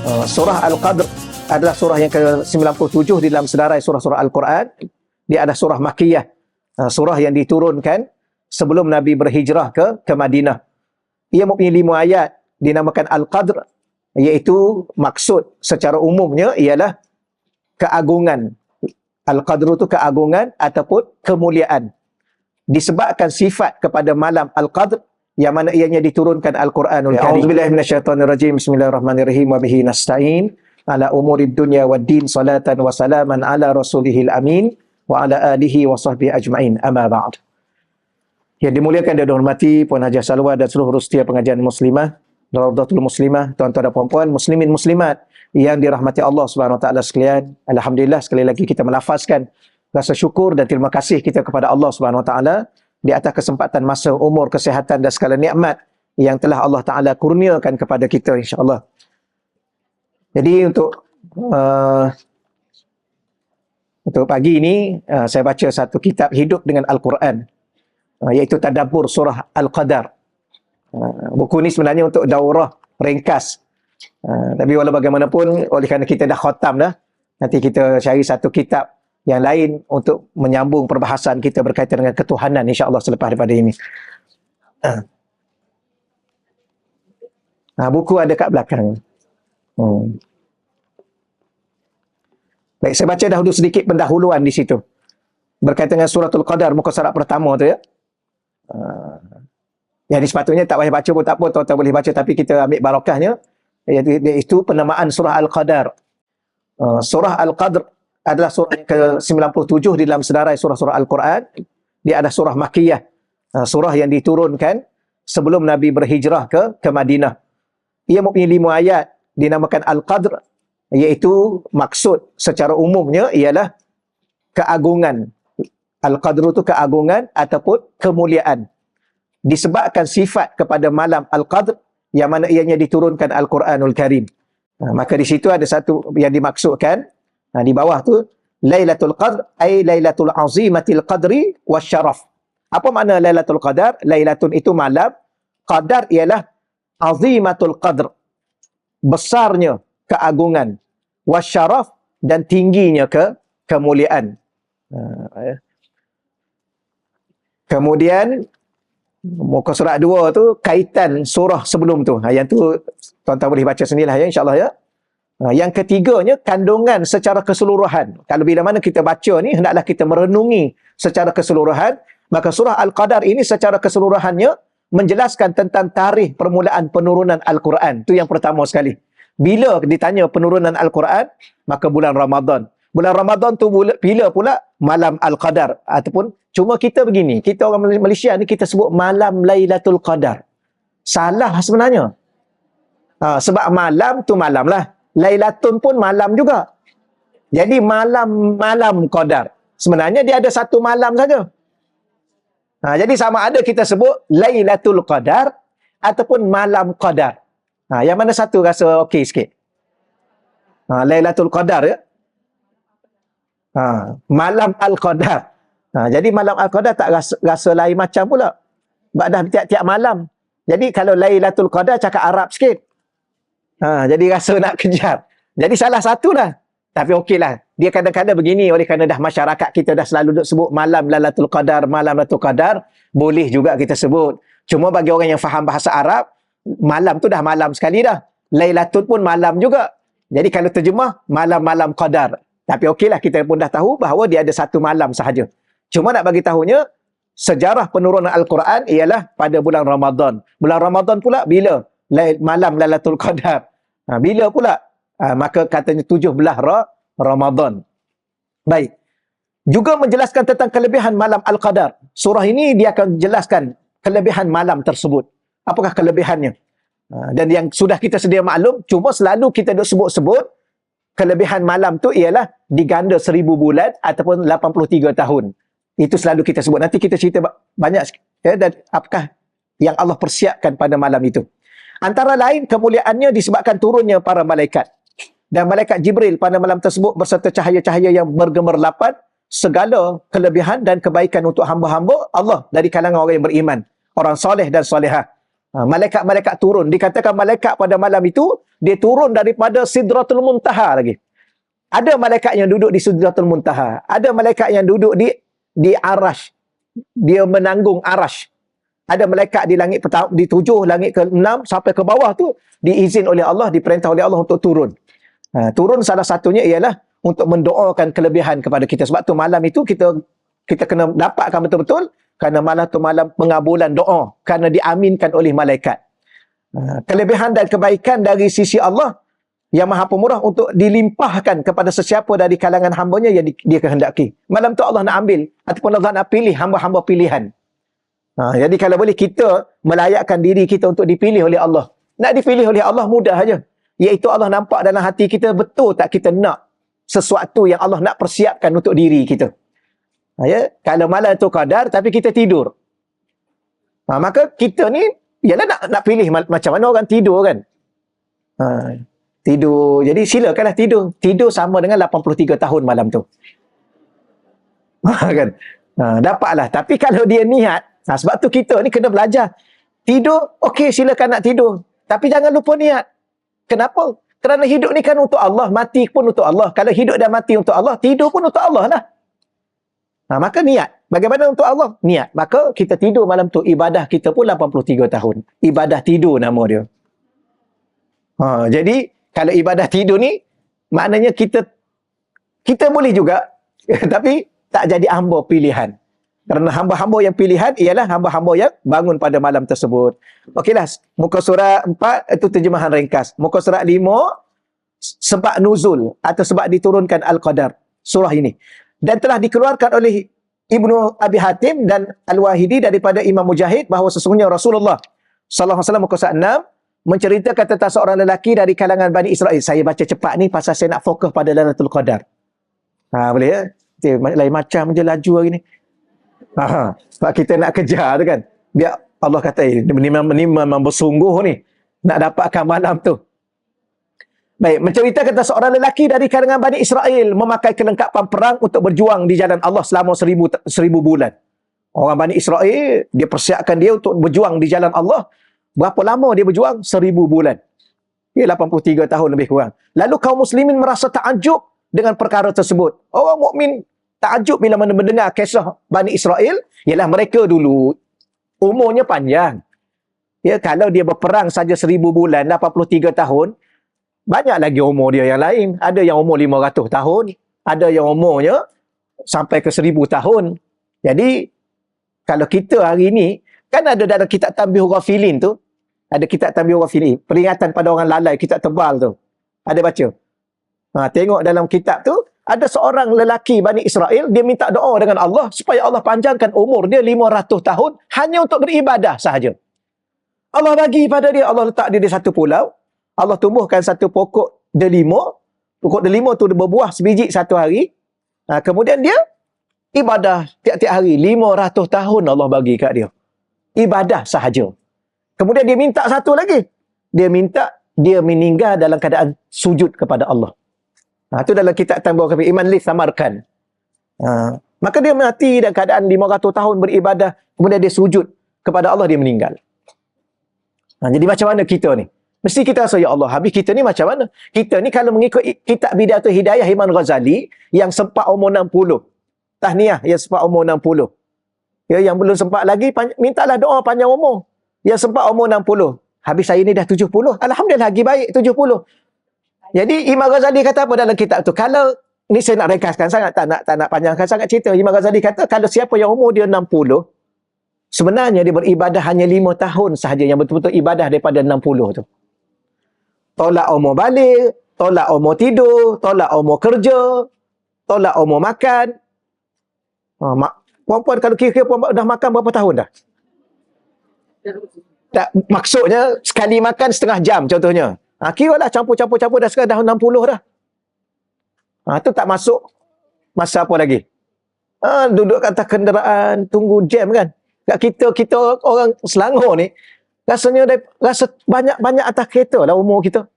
Surah Al-Qadr adalah surah yang ke-97 di dalam senarai surah-surah Al-Quran. Dia adalah surah Makkiyah, surah yang diturunkan sebelum Nabi berhijrah ke Madinah. Ia mempunyai 5 ayat, dinamakan Al-Qadr, iaitu maksud secara umumnya ialah keagungan. Al-Qadr itu keagungan ataupun kemuliaan. Disebabkan sifat kepada malam Al-Qadr yang mana ianya diturunkan Al-Quranul Karim. A'udzubillahi minasyaitonirrajim. Bismillahirrahmanirrahim. Wa bihi nasta'in ala umurid dunya wad din, salatan wa salaman ala rasulihil amin wa ala alihi wa sahbihi ajma'in. Amma ba'd. Yang dimuliakan dan dihormati Puan Hajiah Salwa dan seluruh setia pengajian muslimah, Rawdatul Muslimah, tuan-tuan dan puan-puan, muslimin muslimat yang dirahmati Allah Subhanahu wa taala sekalian. Alhamdulillah, sekali lagi kita melafazkan rasa syukur dan terima kasih kita kepada Allah Subhanahu wa taala di atas kesempatan masa, umur, kesihatan dan segala nikmat yang telah Allah taala kurniakan kepada kita, insya-Allah. Jadi untuk pagi ini saya baca satu kitab hidup dengan Al-Quran, iaitu Tadabbur Surah Al-Qadar. Buku ni sebenarnya untuk daurah ringkas. Tapi walau bagaimanapun, oleh kerana kita dah khatam dah, nanti kita cari satu kitab yang lain untuk menyambung perbahasan kita berkaitan dengan ketuhanan, insya-Allah selepas daripada ini. Buku ada kat belakang. Baik, saya baca dahulu sedikit pendahuluan di situ berkaitan dengan suratul Qadar, muka surat pertama tu ya. Yang sepatutnya tak payah baca pun tak apa, tuan-tuan boleh baca, tapi kita ambil barakahnya, iaitu penamaan surah Al-Qadar. Surah Al-Qadr adalah surah yang ke-97 di dalam senarai surah-surah Al-Quran. Dia adalah surah Makkiyah, surah yang diturunkan sebelum Nabi berhijrah ke Madinah. Ia mempunyai 5 ayat, dinamakan Al-Qadr, iaitu maksud secara umumnya ialah keagungan. Al-Qadr itu keagungan ataupun kemuliaan. Disebabkan sifat kepada malam Al-Qadr yang mana ianya diturunkan Al-Quranul Karim. Maka di situ ada satu yang dimaksudkan, di bawah tu, Lailatul Qadr ay Lailatul Azimatil Qadri wasyaraf. Apa makna Lailatul Qadar? Lailatul itu malam, Qadar ialah Azimatul Qadr, besarnya keagungan, wasyaraf dan tingginya kemuliaan. Kemudian muka surat 2 tu kaitan surah sebelum tu. Yang tu tuan-tuan boleh baca sendirilah ya, insya-Allah ya. Yang ketiganya, kandungan secara keseluruhan. Kalau bila mana kita baca ni, hendaklah kita merenungi secara keseluruhan. Maka surah Al-Qadar ini secara keseluruhannya menjelaskan tentang tarikh permulaan penurunan Al-Quran. Itu yang pertama sekali. Bila ditanya penurunan Al-Quran, maka bulan Ramadan. Bulan Ramadan tu bila pula? Malam Al-Qadar. Ataupun, cuma kita begini, kita orang Malaysia ni kita sebut malam Lailatul Qadar. Salah sebenarnya. Sebab malam tu malam lah. Lailatun pun malam juga. Jadi malam Qadar. Sebenarnya dia ada satu malam saja. Jadi sama ada kita sebut Lailatul Qadar ataupun malam Qadar. Yang mana satu rasa okey sikit? Lailatul Qadar ya. Malam Al-Qadar. Jadi malam Al-Qadar tak rasa lain macam pula. Sebab dah tiap-tiap malam. Jadi kalau Lailatul Qadar cakap Arab sikit. Jadi rasa nak kejar. Jadi salah satu lah. Tapi okeylah. Dia kadang-kadang begini, oleh kerana dah masyarakat kita dah selalu duk sebut malam Lailatul Qadar, malam Lailatul Qadar, boleh juga kita sebut. Cuma bagi orang yang faham bahasa Arab, malam tu dah malam sekali dah. Lailatul pun malam juga. Jadi kalau terjemah, malam-malam Qadar. Tapi okeylah, kita pun dah tahu bahawa dia ada satu malam sahaja. Cuma nak bagi tahunya, sejarah penurunan Al-Quran ialah pada bulan Ramadan. Bulan Ramadan pula bila? Malam Lailatul Qadar. Bila pula? Maka katanya 17 Ramadan. Baik. Juga menjelaskan tentang kelebihan malam Al-Qadar. Surah ini dia akan jelaskan kelebihan malam tersebut. Apakah kelebihannya? Dan yang sudah kita sedia maklum, cuma selalu kita duk sebut-sebut kelebihan malam tu ialah diganda 1000 bulan ataupun 83 tahun. Itu selalu kita sebut. Nanti kita cerita banyak ya, dan apakah yang Allah persiapkan pada malam itu. Antara lain kemuliaannya disebabkan turunnya para malaikat. Dan malaikat Jibril pada malam tersebut berserta cahaya-cahaya yang bergemerlapan, segala kelebihan dan kebaikan untuk hamba-hamba Allah dari kalangan orang yang beriman, orang soleh dan solehah. Malaikat-malaikat turun. Dikatakan malaikat pada malam itu, dia turun daripada Sidratul Muntaha lagi. Ada malaikat yang duduk di Sidratul Muntaha. Ada malaikat yang duduk di Arash. Dia menanggung Arash. Ada malaikat di langit di 7, langit ke-6 sampai ke bawah tu diizin oleh Allah, diperintah oleh Allah untuk turun. Turun salah satunya ialah untuk mendoakan kelebihan kepada kita. Sebab tu malam itu kita kena dapatkan betul-betul, kerana malam tu malam pengabulan doa, kerana diaminkan oleh malaikat. Kelebihan dan kebaikan dari sisi Allah yang Maha Pemurah untuk dilimpahkan kepada sesiapa dari kalangan hamba-Nya yang dia kehendaki. Malam tu Allah nak ambil ataupun Allah nak pilih hamba-hamba pilihan. Jadi kalau boleh kita melayakkan diri kita untuk dipilih oleh Allah. Nak dipilih oleh Allah mudah saja. Iaitu Allah nampak dalam hati kita, betul tak kita nak sesuatu yang Allah nak persiapkan untuk diri kita. Ya, kalau malam tu qadar tapi kita tidur. Maka kita ni ialah nak pilih macam mana orang tidur kan. Tidur. Jadi silakanlah tidur. Tidur sama dengan 83 tahun malam tu. Kan? Dapatlah. Tapi kalau dia niat, sebab tu kita ni kena belajar. Tidur, okey silakan nak tidur. Tapi jangan lupa niat. Kenapa? Kerana hidup ni kan untuk Allah, mati pun untuk Allah. Kalau hidup dan mati untuk Allah, tidur pun untuk Allah lah. Maka niat. Bagaimana untuk Allah? Niat. Maka kita tidur malam tu, ibadah kita pun 83 tahun. Ibadah tidur nama dia. Jadi, kalau ibadah tidur ni, maknanya kita boleh juga, tapi tak jadi hamba pilihan. Kerana hamba-hamba yang pilihan ialah hamba-hamba yang bangun pada malam tersebut. Okeylah, muka surat 4 itu terjemahan ringkas. Muka surat 5 sebab nuzul atau sebab diturunkan Al-Qadar, surah ini. Dan telah dikeluarkan oleh Ibnu Abi Hatim dan Al-Wahidi daripada Imam Mujahid bahawa sesungguhnya Rasulullah sallallahu alaihi wasallam muka surat 6 menceritakan tentang seorang lelaki dari kalangan Bani Israel. Saya baca cepat ni pasal saya nak fokus pada Lailatul Qadar. Boleh ya? Lain macam je laju hari ni. Sebab kita nak kejar tu kan. Biar Allah kata, ni memang bersungguh ni nak dapatkan malam tu. Baik, menceritakan tentang seorang lelaki dari kalangan Bani Israel memakai kelengkapan perang untuk berjuang di jalan Allah selama 1000 bulan. Orang Bani Israel, dia persiapkan dia untuk berjuang di jalan Allah. Berapa lama dia berjuang? 1000 bulan. Dia 83 tahun lebih kurang. Lalu kaum muslimin merasa takjub dengan perkara tersebut. Orang mukmin takjub bila mendengar kisah Bani Israel, ialah mereka dulu umurnya panjang. Ya, kalau dia berperang saja 1000 bulan, 83 tahun, banyak lagi umur dia yang lain. Ada yang umur 500 tahun, ada yang umurnya sampai ke 1000 tahun. Jadi, kalau kita hari ini, kan ada dalam kitab Tanbihul Ghafilin tu, ada kitab Tanbihul Ghafilin, peringatan pada orang lalai, kitab tebal tu. Ada baca? Tengok dalam kitab tu, ada seorang lelaki Bani Israel, dia minta doa dengan Allah supaya Allah panjangkan umur dia 500 tahun hanya untuk beribadah sahaja. Allah bagi pada dia, Allah letak dia di satu pulau, Allah tumbuhkan satu pokok delima. Pokok delima tu berbuah sebiji satu hari. Kemudian dia ibadah tiap-tiap hari. 500 tahun Allah bagi kat dia. Ibadah sahaja. Kemudian dia minta satu lagi. Dia minta dia meninggal dalam keadaan sujud kepada Allah. Itu dalam kitab Tanbihul Ghafilin, Iman Lif Samarkan. Maka dia mati dalam keadaan 500 tahun beribadah. Kemudian dia sujud kepada Allah, dia meninggal. Jadi macam mana kita ni? Mesti kita rasa, ya Allah, habis kita ni macam mana? Kita ni kalau mengikut kitab Bidayatul Hidayah Imam Ghazali, yang sempat umur 60. Tahniah yang sempat umur 60. Ya, yang belum sempat lagi, mintalah doa panjang umur. Yang sempat umur 60. Habis saya ni dah 70. Alhamdulillah, lagi baik 70. Jadi Imam Ghazali kata apa dalam kitab tu? Kalau, ni saya nak ringkaskan sangat, tak nak panjangkan sangat cerita. Imam Ghazali kata, kalau siapa yang umur dia 60, sebenarnya dia beribadah hanya 5 tahun sahaja yang betul-betul ibadah daripada 60 tu. Tolak umur balik, tolak umur tidur, tolak umur kerja, tolak umur makan. Puan-puan kalau kira-kira puan dah makan berapa tahun dah? Tak, maksudnya sekali makan setengah jam contohnya. Kira lah campur-campur dah sekarang dah 60 dah. Tu tak masuk masa apa lagi. Duduk kat atas kenderaan, tunggu jam kan. Kita orang Selangor ni, rasanya rasa banyak-banyak atas kereta lah umur kita.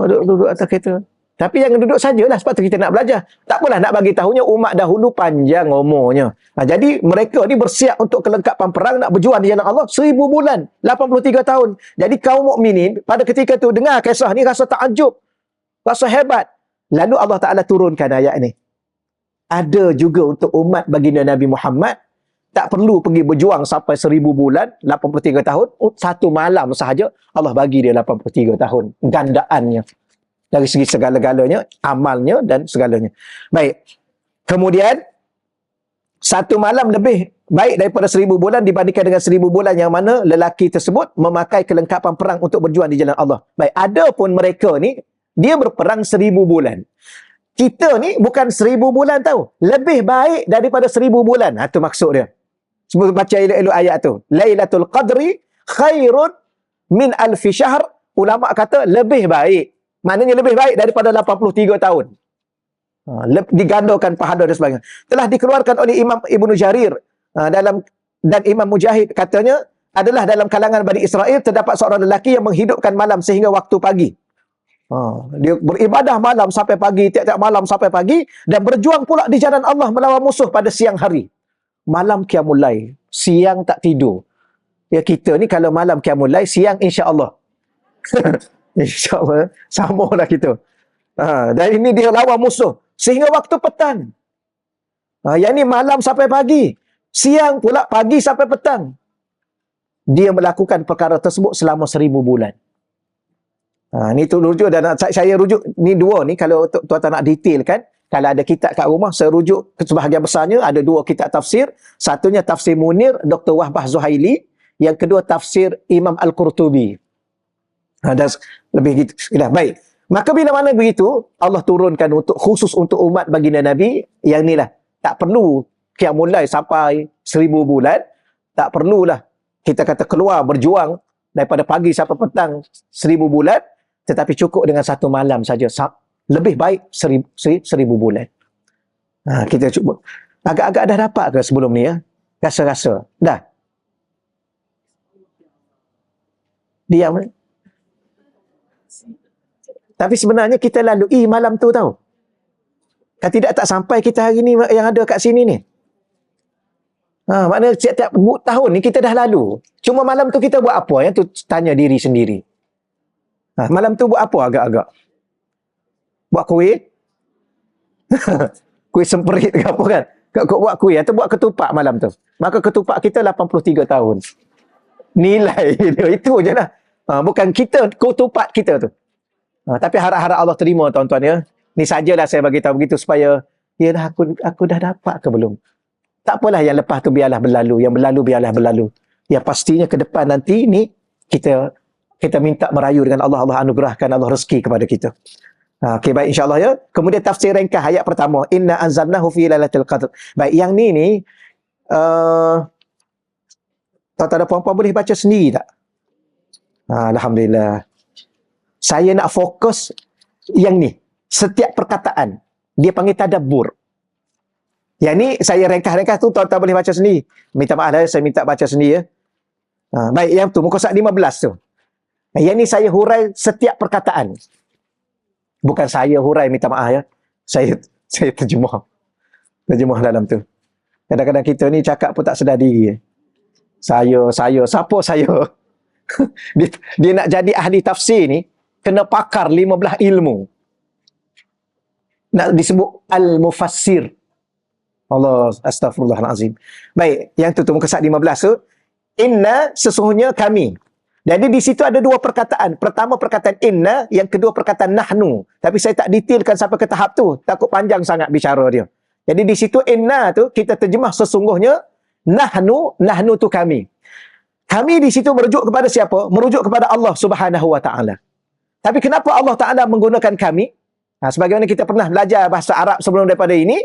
Duduk atas kereta. Tapi jangan duduk sajalah, sebab tu kita nak belajar. Tak apalah nak bagi tahunya umat dahulu panjang umurnya. Jadi mereka ni bersiap untuk kelengkapan perang, nak berjuang di jalan Allah 1000 bulan, 83 tahun. Jadi kaum mukminin pada ketika tu dengar kisah ni rasa takjub, rasa hebat. Lalu Allah Ta'ala turunkan ayat ni. Ada juga untuk umat baginda Nabi Muhammad, tak perlu pergi berjuang sampai 1000 bulan, 83 tahun. Satu malam sahaja Allah bagi dia 83 tahun. Gandaannya. Dari segi segala-galanya, amalnya dan segalanya. Baik. Kemudian, satu malam lebih baik daripada 1000 bulan dibandingkan dengan 1000 bulan yang mana lelaki tersebut memakai kelengkapan perang untuk berjuang di jalan Allah. Baik. Ada pun mereka ni, dia berperang 1000 bulan. Kita ni bukan 1000 bulan tahu. Lebih baik daripada 1000 bulan. Itu maksud dia. Sebelum baca elok-elok ayat tu. Lailatul Qadri khairun min alfi syahr. Ulama kata lebih baik. Maknanya lebih baik daripada 83 tahun. Digandakan pahala dan sebagainya. Telah dikeluarkan oleh Imam Ibnu Jarir dan Imam Mujahid katanya adalah dalam kalangan Bani Israel terdapat seorang lelaki yang menghidupkan malam sehingga waktu pagi. Dia beribadah malam sampai pagi, tiap-tiap malam sampai pagi, dan berjuang pula di jalan Allah melawan musuh pada siang hari. Malam qiyamul lail, siang tak tidur. Ya kita ni kalau malam qiyamul lail, siang insya-Allah. InsyaAllah, sama lah kita. Dan ini dia lawan musuh sehingga waktu petang. Yang ni malam sampai pagi, siang pula pagi sampai petang. Dia melakukan perkara tersebut selama 1000 bulan. Ni tu rujuk, dan saya rujuk ni dua ni. Kalau tuan-tuan nak detailkan, kalau ada kitab kat rumah, saya rujuk sebahagian besarnya ada 2 kitab tafsir. Satunya tafsir Munir Dr. Wahbah Zuhaili, yang kedua tafsir Imam Al-Qurtubi. Dan lebih gitu. Baik. Maka bila mana begitu, Allah turunkan khusus untuk umat baginda Nabi yang ni lah. Tak perlu qiyamul lail sampai 1000 bulan. Tak perlulah kita kata keluar berjuang daripada pagi sampai petang 1000 bulan. Tetapi cukup dengan satu malam saja. Lebih baik 1000 bulan. Kita cuba. Agak-agak dah dapat ke sebelum ni ya? Rasa-rasa. Dah? Diam. Tapi sebenarnya kita lalui malam tu tahu. Kan tidak tak sampai kita hari ni yang ada kat sini ni. Maknanya setiap tahun ni kita dah lalu. Cuma malam tu kita buat apa? Yang tu tanya diri sendiri. Malam tu buat apa agak-agak? Buat kuih? Kuih semperit ke apa kan? Kau buat kuih atau buat ketupat malam tu. Maka ketupat kita 83 tahun. Nilai dia. Itu je lah. Bukan kita, ketupat kita tu. Tapi harap-harap Allah terima tuan-tuan ya. Ni sajalah saya bagi tahu begitu supaya yalah aku dah dapat ke belum. Tak apalah yang lepas tu biarlah berlalu, yang berlalu biarlah berlalu. Yang pastinya ke depan nanti ni kita minta merayu dengan Allah, Allah anugerahkan Allah rezeki kepada kita. Okey baik insya-Allah ya. Kemudian tafsir ringkas ayat pertama, inna anzalnahu fi lailatul qadr. Baik yang ni tuan-tuan dan puan-puan boleh baca sendiri tak? Alhamdulillah. Saya nak fokus yang ni. Setiap perkataan. Dia panggil tadabbur. Yang ni saya ringkas-ringkas tu tuan-tuan boleh baca sendiri. Minta maaf lah, saya minta baca sendiri ya. Baik, yang tu muka surat 15 tu. Yang ni saya hurai setiap perkataan. Bukan saya hurai, minta maaf ya. Saya terjemah. Terjemah dalam tu. Kadang-kadang kita ni cakap pun tak sedar diri. Saya, siapa saya? dia nak jadi ahli tafsir ni, kena pakar 15 ilmu. Nak disebut al-mufassir. Allah, astagfirullahalazim. Baik, yang tu muka surat 15 tu, inna sesungguhnya kami. Jadi di situ ada 2 perkataan. Pertama perkataan inna, yang kedua perkataan nahnu. Tapi saya tak detailkan sampai ke tahap tu, takut panjang sangat bicara dia. Jadi di situ inna tu kita terjemah sesungguhnya, nahnu tu kami. Kami di situ merujuk kepada siapa? Merujuk kepada Allah Subhanahu wa taala. Tapi kenapa Allah Ta'ala menggunakan kami? Sebagaimana kita pernah belajar bahasa Arab sebelum daripada ini,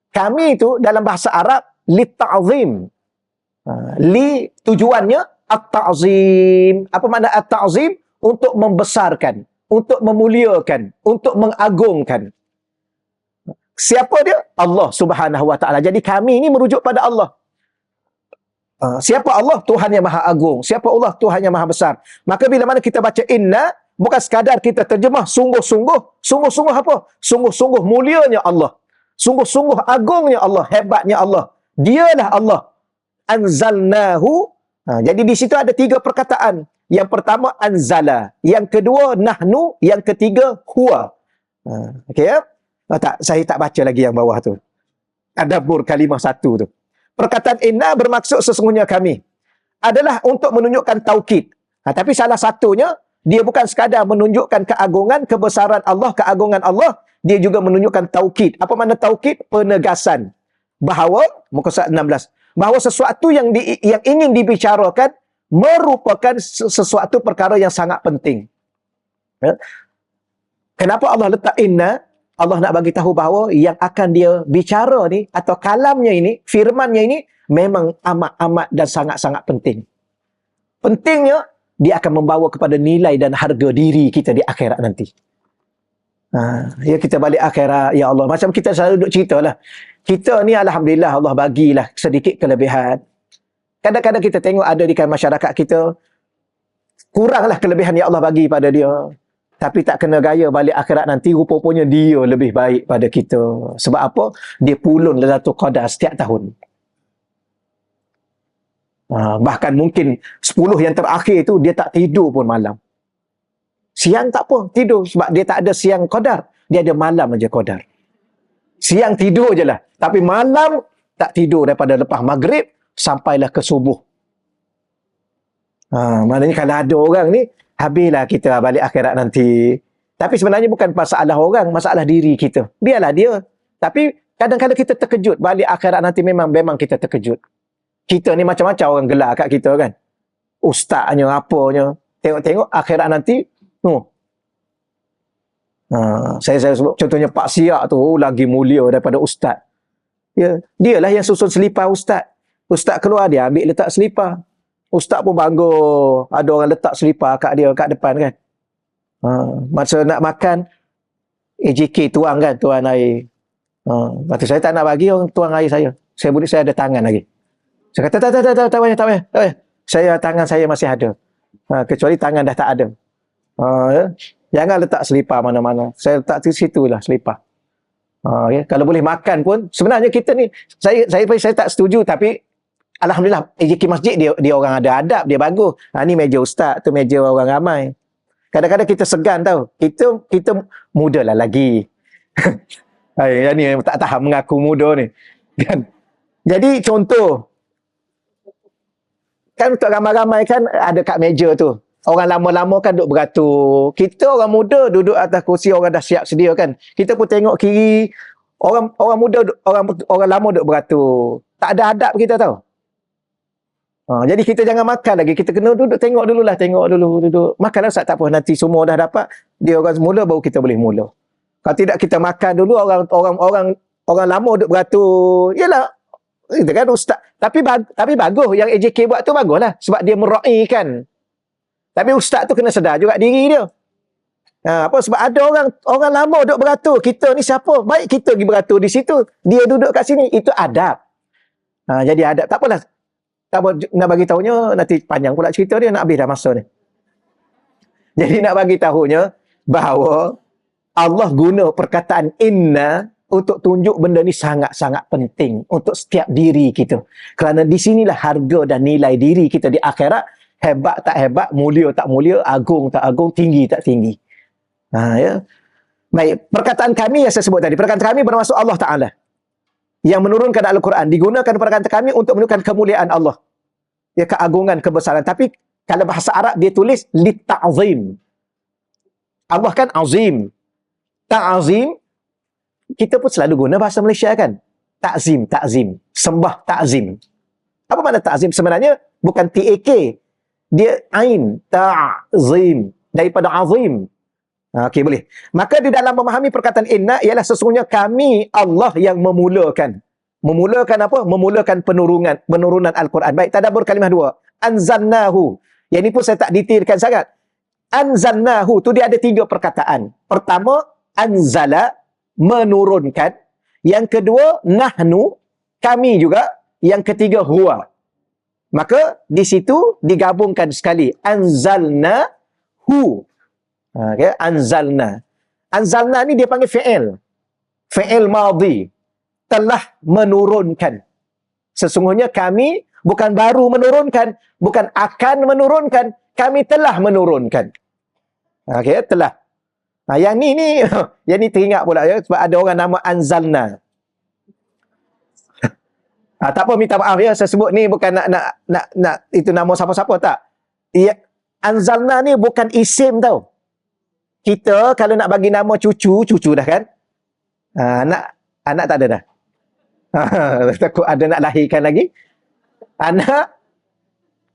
kami itu dalam bahasa Arab, li ta'zim. Li tujuannya, at-ta'zim. Apa makna at-ta'zim? Untuk membesarkan, untuk memuliakan, untuk mengagungkan. Siapa dia? Allah Subhanahu wa Ta'ala. Jadi kami ini merujuk pada Allah. Siapa Allah? Tuhan yang Maha Agung. Siapa Allah? Tuhan yang Maha Besar. Maka bila mana kita baca inna, Bukan sekadar kita terjemah sungguh-sungguh. Sungguh-sungguh apa? Sungguh-sungguh mulianya Allah. Sungguh-sungguh agungnya Allah, hebatnya Allah. Dialah Allah. Anzalnahu. Jadi di situ ada 3 perkataan. Yang pertama anzala, yang kedua nahnu, yang ketiga huwa. Okey ya? Tak, saya tak baca lagi yang bawah tu. Tadabbur kalimah 1 tu. Perkataan inna bermaksud sesungguhnya kami adalah untuk menunjukkan taukid. Tapi salah satunya dia bukan sekadar menunjukkan keagungan, kebesaran Allah, keagungan Allah, dia juga menunjukkan taukid. Apa makna taukid? Penegasan. Bahawa, muka surat 16, bahawa sesuatu yang ingin dibicarakan merupakan sesuatu perkara yang sangat penting. Ya? Kenapa Allah letak inna? Allah nak bagi tahu bahawa yang akan dia bicara ni, atau kalamnya ini, firmannya ini, memang amat-amat dan sangat-sangat penting. Pentingnya, dia akan membawa kepada nilai dan harga diri kita di akhirat nanti. Ya, kita balik akhirat, ya Allah. Macam kita selalu duk cerita lah. Kita ni Alhamdulillah Allah bagilah sedikit kelebihan. Kadang-kadang kita tengok ada di masyarakat kita, kuranglah kelebihan yang Allah bagi pada dia. Tapi tak kena gaya balik akhirat nanti, rupa-rupanya dia lebih baik pada kita. Sebab apa? Dia pulun Lailatul Qadar setiap tahun. Bahkan mungkin 10 yang terakhir tu dia tak tidur pun malam. Siang tak apa, tidur. Sebab dia tak ada siang Qadar. Dia ada malam aja Qadar. Siang tidur je lah. Tapi malam tak tidur daripada lepas maghrib sampailah ke subuh. Maknanya kalau ada orang ni, habislah kita balik akhirat nanti. Tapi sebenarnya bukan masalah orang, masalah diri kita. Biarlah dia. Tapi kadang-kadang kita terkejut. Balik akhirat nanti memang kita terkejut. Kita ni macam-macam orang gelar kat kita kan. Ustaznya, apanya. Tengok-tengok akhirat nanti. Saya sebut contohnya Pak Siak tu, lagi mulia daripada ustaz. Ya, dialah yang susun selipar ustaz. Ustaz keluar, dia ambil letak selipar. Ustaz pun bangga ada orang letak selipar kat dia kat depan kan. Masa nak makan, AJK tuang kan, tuang air. Lepas tu saya tak nak bagi orang tuang air saya. Saya ada tangan lagi. Saya kata, tak payah. Tangan saya masih ada. Kecuali tangan dah tak ada. Jangan letak selipar mana-mana. Saya letak di situlah selipar. Kalau boleh makan pun, sebenarnya kita ni, saya tak setuju, tapi Alhamdulillah, AJK Masjid dia orang ada adab, dia bagus. Ni meja ustaz, tu meja orang ramai. Kadang-kadang kita segan tau. Kita muda lah lagi. Yang ni tak tahan mengaku muda ni. Kan? Jadi contoh, kan untuk ramai-ramai kan ada kat meja tu. Orang lama-lama kan duduk beratur. Kita orang muda duduk atas kursi, orang dah siap sedia kan. Kita pun tengok kiri, orang muda, orang lama duduk beratur. Tak ada adab kita tahu. Jadi kita jangan makan lagi. Kita kena duduk tengok dulu. Duduk. Makanlah Ustaz, tak apa. Nanti semua dah dapat. Dia orang mula, baru kita boleh mula. Kalau tidak kita makan dulu, orang lama duduk beratur. Yalah, kita kan Ustaz. Tapi bagus. Yang AJK buat tu baguslah. Sebab dia meraihkan. Tapi Ustaz tu kena sedar juga diri dia. Sebab ada orang lama duduk beratur. Kita ni siapa? Baik kita pergi beratur di situ. Dia duduk kat sini. Itu adab. Jadi adab. Tak apalah. Tak apa, nak bagi tahunya nanti panjang pula cerita dia, nak habis dah masa ni. Jadi nak bagi tahunya bahawa Allah guna perkataan inna untuk tunjuk benda ni sangat-sangat penting untuk setiap diri kita. Kerana di sinilah harga dan nilai diri kita di akhirat. Hebat tak hebat, mulia tak mulia, agung tak agung, tinggi tak tinggi. Ya. Baik, perkataan kami yang saya sebut tadi, perkataan kami bermaksud Allah Ta'ala yang menurunkan Al-Quran, digunakan perkataan kami untuk menunjukkan kemuliaan Allah. Ya, keagungan, kebesaran. Tapi kalau bahasa Arab dia tulis lita'zim. Allah kan azim. Ta'zim, kita pun selalu guna bahasa Malaysia kan. Ta'zim. Sembah ta'zim. Apa makna ta'zim? Sebenarnya bukan TAK. Dia ain. Ta'zim. Daripada azim. Okey, boleh. Maka di dalam memahami perkataan inna ialah sesungguhnya kami Allah yang memulakan. Memulakan apa? Memulakan penurunan Al-Quran. Baik, tadabbur kalimah 2. Anzalnahu. Yang ini pun saya tak detailkan sangat. Anzalnahu tu dia ada 3 perkataan. Pertama, anzala, menurunkan. Yang kedua, nahnu, kami juga. Yang ketiga, huwa. Maka di situ digabungkan sekali. Anzalnahu. Okay? Anzalna. Anzalna ni dia panggil fi'il. Fi'il madhi. Telah menurunkan. Sesungguhnya kami bukan baru menurunkan, bukan akan menurunkan, kami telah menurunkan. Okey, telah. Yang ni yang ni teringat pula ya, sebab ada orang nama Anzalna. Tak apa, minta maaf ya, saya sebut ni bukan nak itu nama siapa-siapa, tak. Ya, Anzalna ni bukan isim tau. Kita kalau nak bagi nama cucu dah kan. Anak tak ada dah. Takut ada nak lahirkan lagi. Anak,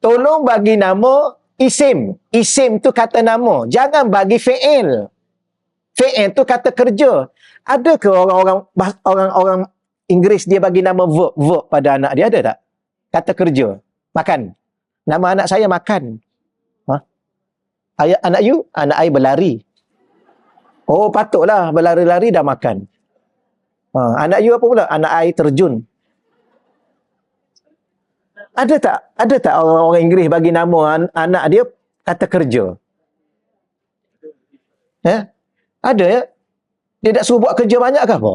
tolong bagi nama isim. Isim tu kata nama. Jangan bagi fi'il. Fi'il tu kata kerja. Ada ke orang Inggeris dia bagi nama verb pada anak dia? Ada tak? Kata kerja. Makan. Nama anak saya makan. Anak you? Anak I berlari. Oh, patutlah berlari-lari dah makan. Anak you apa pula? Anak I terjun. Ada tak orang Inggeris bagi nama anak dia kata kerja? Ada ya? Dia tak suruh buat kerja banyak ke apa?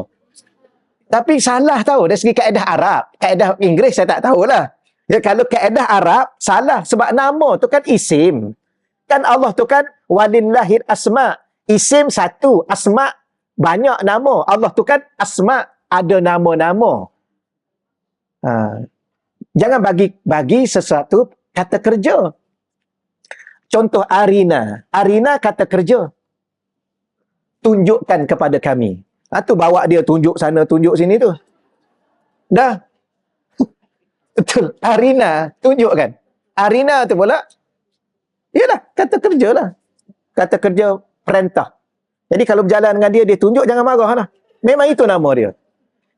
Tapi salah tahu dari segi kaedah Arab. Kaedah Inggeris saya tak tahulah. Ya, kalau kaedah Arab salah sebab nama tu kan isim. Kan Allah tu kan walillahil asma. Isim satu, asma banyak nama. Allah tu kan asma, ada nama-nama. Jangan bagi sesuatu kata kerja. Contoh arina. Arina kata kerja. Tunjukkan kepada kami. Tu bawa dia tunjuk sana, tunjuk sini tu. Dah. Betul. Arina, tunjukkan. Arina tu pula, yalah, kata kerja lah. Kata kerja perintah. Jadi kalau berjalan dengan dia tunjuk, jangan marah lah. Memang itu nama dia.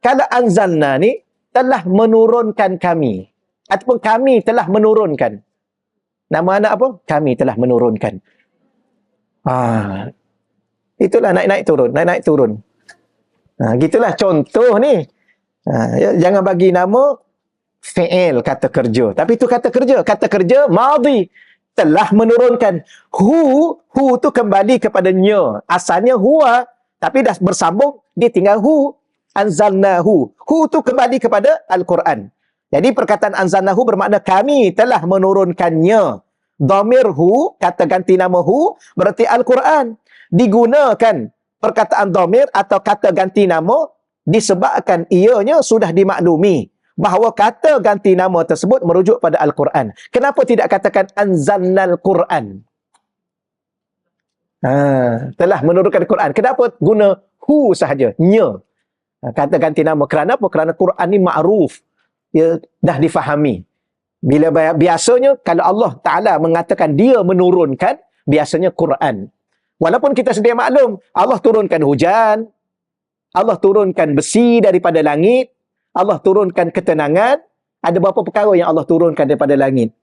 Kalau anzalna ni, telah menurunkan kami. Ataupun kami telah menurunkan. Nama anak apa? Kami telah menurunkan. Itulah naik-naik turun. Naik-naik turun. Gitulah contoh ni. Jangan bagi nama fi'il, kata kerja. Tapi itu kata kerja. Kata kerja madhi. Telah menurunkan. Hu tu kembali kepada nya. Asalnya huwa. Tapi dah bersambung, dia tinggal hu. Anzalnahu. Hu tu kembali kepada Al-Quran. Jadi perkataan anzalnahu bermakna kami telah menurunkannya. Dhamir hu, kata ganti nama hu, berarti Al-Quran. Digunakan perkataan dhamir atau kata ganti nama disebabkan ianya sudah dimaklumi bahawa kata ganti nama tersebut merujuk pada Al-Quran. Kenapa tidak katakan anzalnal Quran? Telah menurunkan Quran. Kenapa guna hu sahaja? Nya. Kata ganti nama. Kerana apa? Kerana Quran ni ma'ruf. Dia dah difahami. Bila biasanya kalau Allah Ta'ala mengatakan dia menurunkan, biasanya Quran. Walaupun kita sedia maklum, Allah turunkan hujan, Allah turunkan besi daripada langit, Allah turunkan ketenangan. Ada beberapa perkara yang Allah turunkan daripada langit.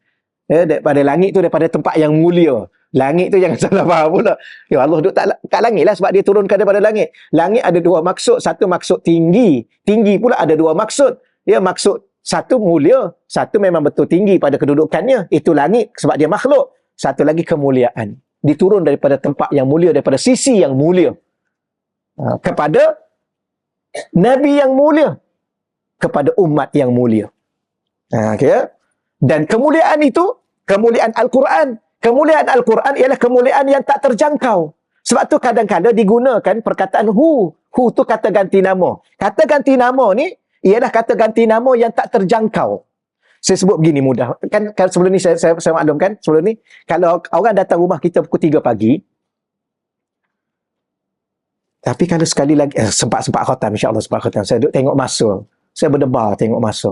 Daripada langit tu, daripada tempat yang mulia. Langit tu jangan salah faham pula. Ya, Allah duduk kat langit lah sebab dia turunkan daripada langit. Langit ada dua maksud. Satu maksud tinggi. Tinggi pula ada dua maksud. Ya, maksud satu mulia. Satu memang betul tinggi pada kedudukannya. Itu langit sebab dia makhluk. Satu lagi kemuliaan. Diturun daripada tempat yang mulia, daripada sisi yang mulia. Kepada Nabi yang mulia. Kepada umat yang mulia. Okay? Dan kemuliaan itu, kemuliaan Al-Quran. Kemuliaan Al-Quran ialah kemuliaan yang tak terjangkau. Sebab tu kadang-kadang digunakan perkataan hu. Hu tu kata ganti nama. Kata ganti nama ni ialah kata ganti nama yang tak terjangkau. Saya sebut begini mudah. Kan sebelum ni saya maklumkan, sebelum ni kalau orang datang rumah kita pukul 3 pagi, tapi kalau sekali lagi sempat khatam, insya-Allah sempat khatam. Saya duduk tengok masa. Saya berdebar tengok masa.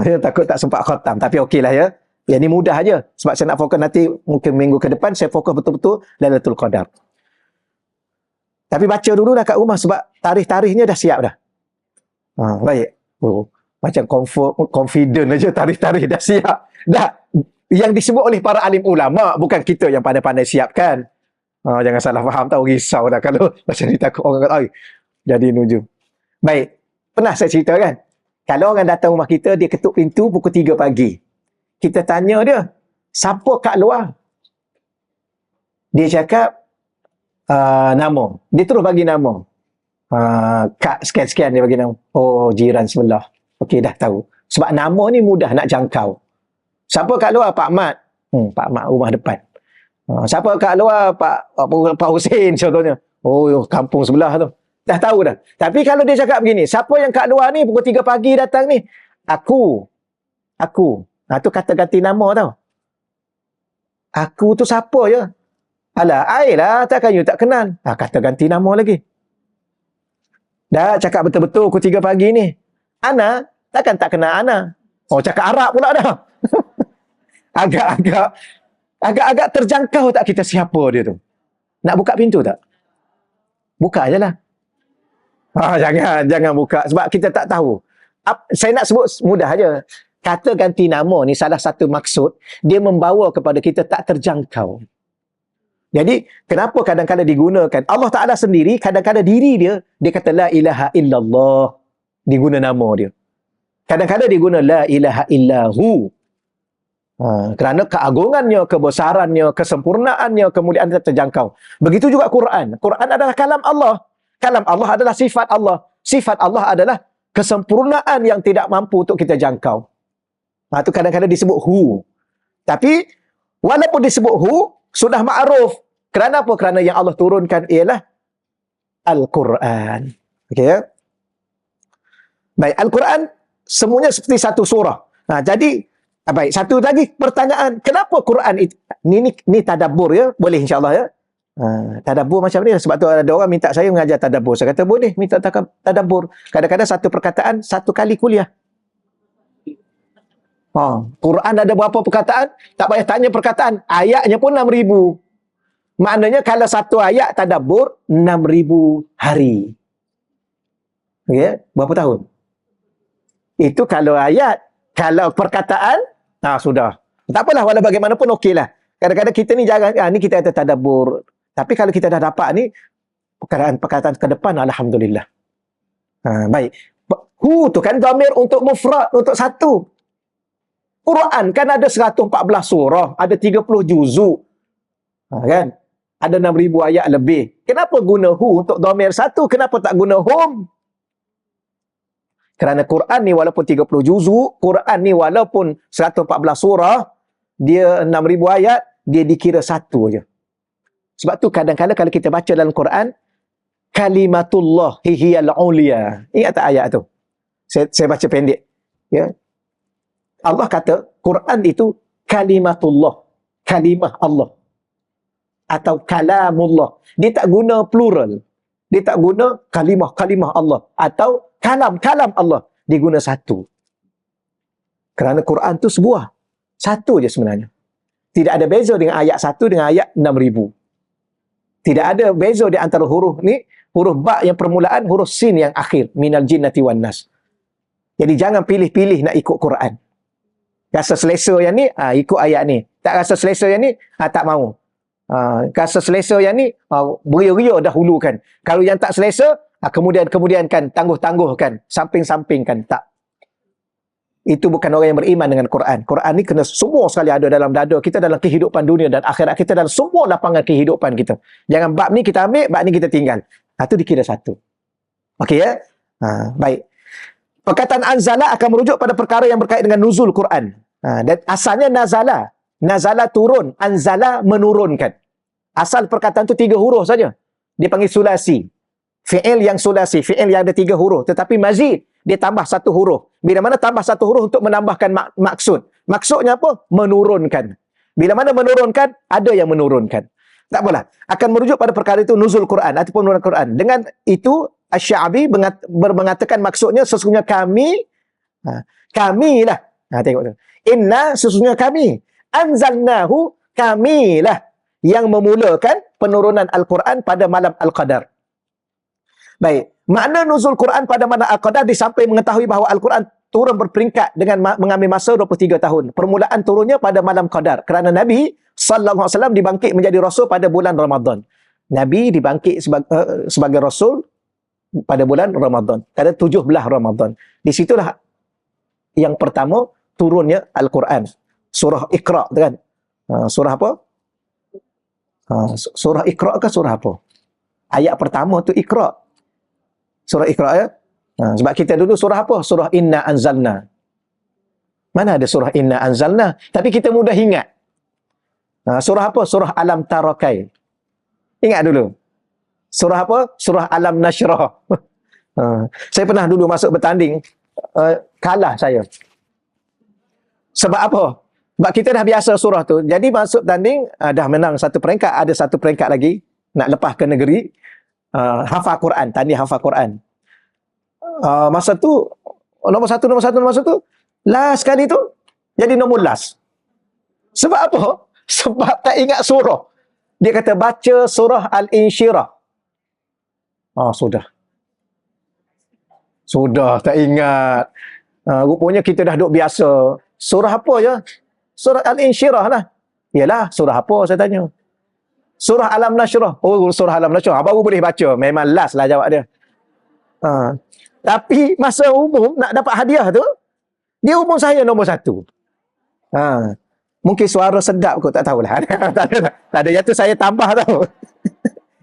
Saya takut tak sempat khatam, tapi okeylah ya. Yang ni mudah aja. Sebab saya nak fokus nanti mungkin minggu ke depan saya fokus betul-betul Lailatul Qadar. Tapi baca dulu dah kat rumah sebab tarikh-tarikhnya dah siap dah. Baik. Macam confident aja tarikh-tarikh dah siap. Dah yang disebut oleh para alim ulama, bukan kita yang pandai-pandai siapkan. Jangan salah faham tahu, risau dah kalau macam ni, takut orang kata jadi nuju. Baik. Pernah saya cerita kan? Kalau orang datang rumah kita, dia ketuk pintu pukul 3 pagi. Kita tanya dia, siapa kat luar? Dia cakap nama. Dia terus bagi nama. Kak sekian-sekian dia bagi nama. Oh, jiran sebelah. Okey, dah tahu. Sebab nama ni mudah nak jangkau. Siapa kat luar? Pak Mat. Pak Mat rumah depan. Siapa kat luar? Pak Hussein contohnya. Oh, kampung sebelah tu. Dah tahu dah. Tapi kalau dia cakap begini, siapa yang kat luar ni pukul 3 pagi datang ni? Aku. Tu kata ganti nama tau. Aku tu siapa ya? Alah, air lah. Takkan you tak kenal. Kata ganti nama lagi. Dah cakap betul-betul pukul 3 pagi ni. Ana, takkan tak kenal Ana. Oh, cakap Arab pula dah. Agak-agak terjangkau tak kita siapa dia tu? Nak buka pintu tak? Buka je lah. Jangan buka. Sebab kita tak tahu. Saya nak sebut mudah aja. Kata ganti nama ni salah satu maksud, dia membawa kepada kita tak terjangkau. Jadi, kenapa kadang-kadang digunakan? Allah Ta'ala sendiri, kadang-kadang diri dia kata la ilaha illallah. Diguna nama dia. Kadang-kadang diguna la ilaha illahu. Kerana keagungannya, kebesarannya, kesempurnaannya, kemudian terjangkau. Begitu juga Quran. Quran adalah kalam Allah. Kalam Allah adalah sifat Allah. Sifat Allah adalah kesempurnaan yang tidak mampu untuk kita jangkau. Itu kadang-kadang disebut hu. Tapi, walaupun disebut hu, sudah ma'ruf. Kerana apa? Kerana yang Allah turunkan ialah Al-Quran. Okey ya? Baik, Al-Quran semuanya seperti satu surah. Jadi, baik, satu lagi pertanyaan. Kenapa Quran itu? Ni tadabbur ya? Boleh insyaAllah ya? Tadabbur macam ni. Sebab tu ada orang minta saya mengajar tadabbur. Saya kata boleh minta tadabbur. Kadang-kadang satu perkataan, satu kali kuliah. Quran ada berapa perkataan? Tak payah tanya perkataan. Ayatnya pun 6,000. Maknanya kalau satu ayat tadabbur, 6,000 hari. Okay? Berapa tahun? Itu kalau ayat. Kalau perkataan, sudah. Tak apalah, walau bagaimanapun okeylah. Kadang-kadang kita ni jarang, ni kita ada tadabbur. Tapi kalau kita dah dapat ni, perkataan ke depan, alhamdulillah. Baik. Hu tu kan dhamir untuk mufrad, untuk satu. Quran kan ada 114 surah, ada 30 juzuk. Kan? Ada 6,000 ayat lebih. Kenapa guna hu untuk dhamir satu? Kenapa tak guna hum? Kerana Quran ni walaupun 30 juzuk, Quran ni walaupun 114 surah, dia 6,000 ayat, dia dikira satu aja. Sebab tu kadang-kadang kalau kita baca dalam Quran, kalimatullah hiyal ulia. Ingat tak ayat tu? Saya baca pendek. Ya. Allah kata, Quran itu kalimatullah. Kalimah Allah. Atau kalamullah. Dia tak guna plural. Dia tak guna kalimah Allah. Atau kalam Allah. Dia guna satu. Kerana Quran tu sebuah. Satu je sebenarnya. Tidak ada beza dengan ayat 1 dengan ayat 6,000. Tidak ada beza di antara huruf ni, huruf ba yang permulaan, huruf sin yang akhir. Minal jinnati wan nas. Jadi jangan pilih-pilih nak ikut Quran. Rasa selesa yang ni, ikut ayat ni. Tak rasa selesa yang ni, tak mau. Rasa selesa yang ni, beria-ria dahulukan. Kalau yang tak selesa, kemudian kan, tangguh-tangguhkan, samping-sampingkan. Tak. Itu bukan orang yang beriman dengan Quran. Quran ni kena semua sekali ada dalam dada kita, dalam kehidupan dunia dan akhirat kita, dalam semua lapangan kehidupan kita. Jangan bab ni kita ambil, bab ni kita tinggal. Itu dikira satu. Okey ya? Baik. Perkataan anzala akan merujuk pada perkara yang berkait dengan nuzul Quran. Dan asalnya nazala. Nazala turun. Anzala menurunkan. Asal perkataan tu 3 huruf saja. Dipanggil sulasi. Fi'il yang sulasi. Fi'il yang ada 3 huruf. Tetapi mazid. Dia tambah 1 huruf. Bila mana tambah 1 huruf untuk menambahkan maksud. Maksudnya apa? Menurunkan. Bila mana menurunkan, ada yang menurunkan. Tak apalah. Akan merujuk pada perkara itu nuzul Quran ataupun nurul Quran. Dengan itu, Asy-Sya'bi mengatakan maksudnya sesungguhnya kami lah. Tengok tu. Inna sesungguhnya kami. Anzalnahu kamilah yang memulakan penurunan Al-Quran pada malam Al-Qadar. Baik. Makna nuzul Quran pada malam Al-Qadar disampaikan mengetahui bahawa Al-Quran turun berperingkat dengan mengambil masa 23 tahun. Permulaan turunnya pada malam Qadar. Kerana Nabi sallallahu alaihi wasallam dibangkit menjadi rasul pada bulan Ramadan. Nabi dibangkit sebagai rasul pada bulan Ramadan. Pada 17 Ramadan. Di situlah yang pertama turunnya Al-Quran. Surah Iqra' kan? Surah apa? Surah Iqra ke surah apa? Ayat pertama tu Iqra. Surah Iqra ya. Sebab kita dulu surah apa? Surah Inna Anzalna. Mana ada surah Inna Anzalna? Tapi kita mudah ingat. Surah apa? Surah Alam Tarakai. Ingat dulu. Surah apa? Surah Alam Nashrah. Saya pernah dulu masuk bertanding. Kalah saya. Sebab apa? Sebab kita dah biasa surah tu. Jadi masuk tanding, dah menang satu peringkat. Ada satu peringkat lagi. Nak lepas ke negeri. Hafal Quran. Tanding hafal Quran. Masa tu, nombor satu. Last kali tu, jadi nombor last. Sebab apa? Sebab tak ingat surah. Dia kata baca surah Al-Insyirah. Sudah, tak ingat. Rupanya kita dah duk biasa. Surah apa je? Surah Al-Insyirah lah. Yalah, surah apa saya tanya? Surah Alam Nashrah. Surah Alam Nashrah. Baru boleh baca. Memang last lah jawab dia. Tapi masa umum nak dapat hadiah tu, dia umum saya nombor satu. Mungkin suara sedap kot, tak tahulah. Tak ada. Yang tu saya tambah tau.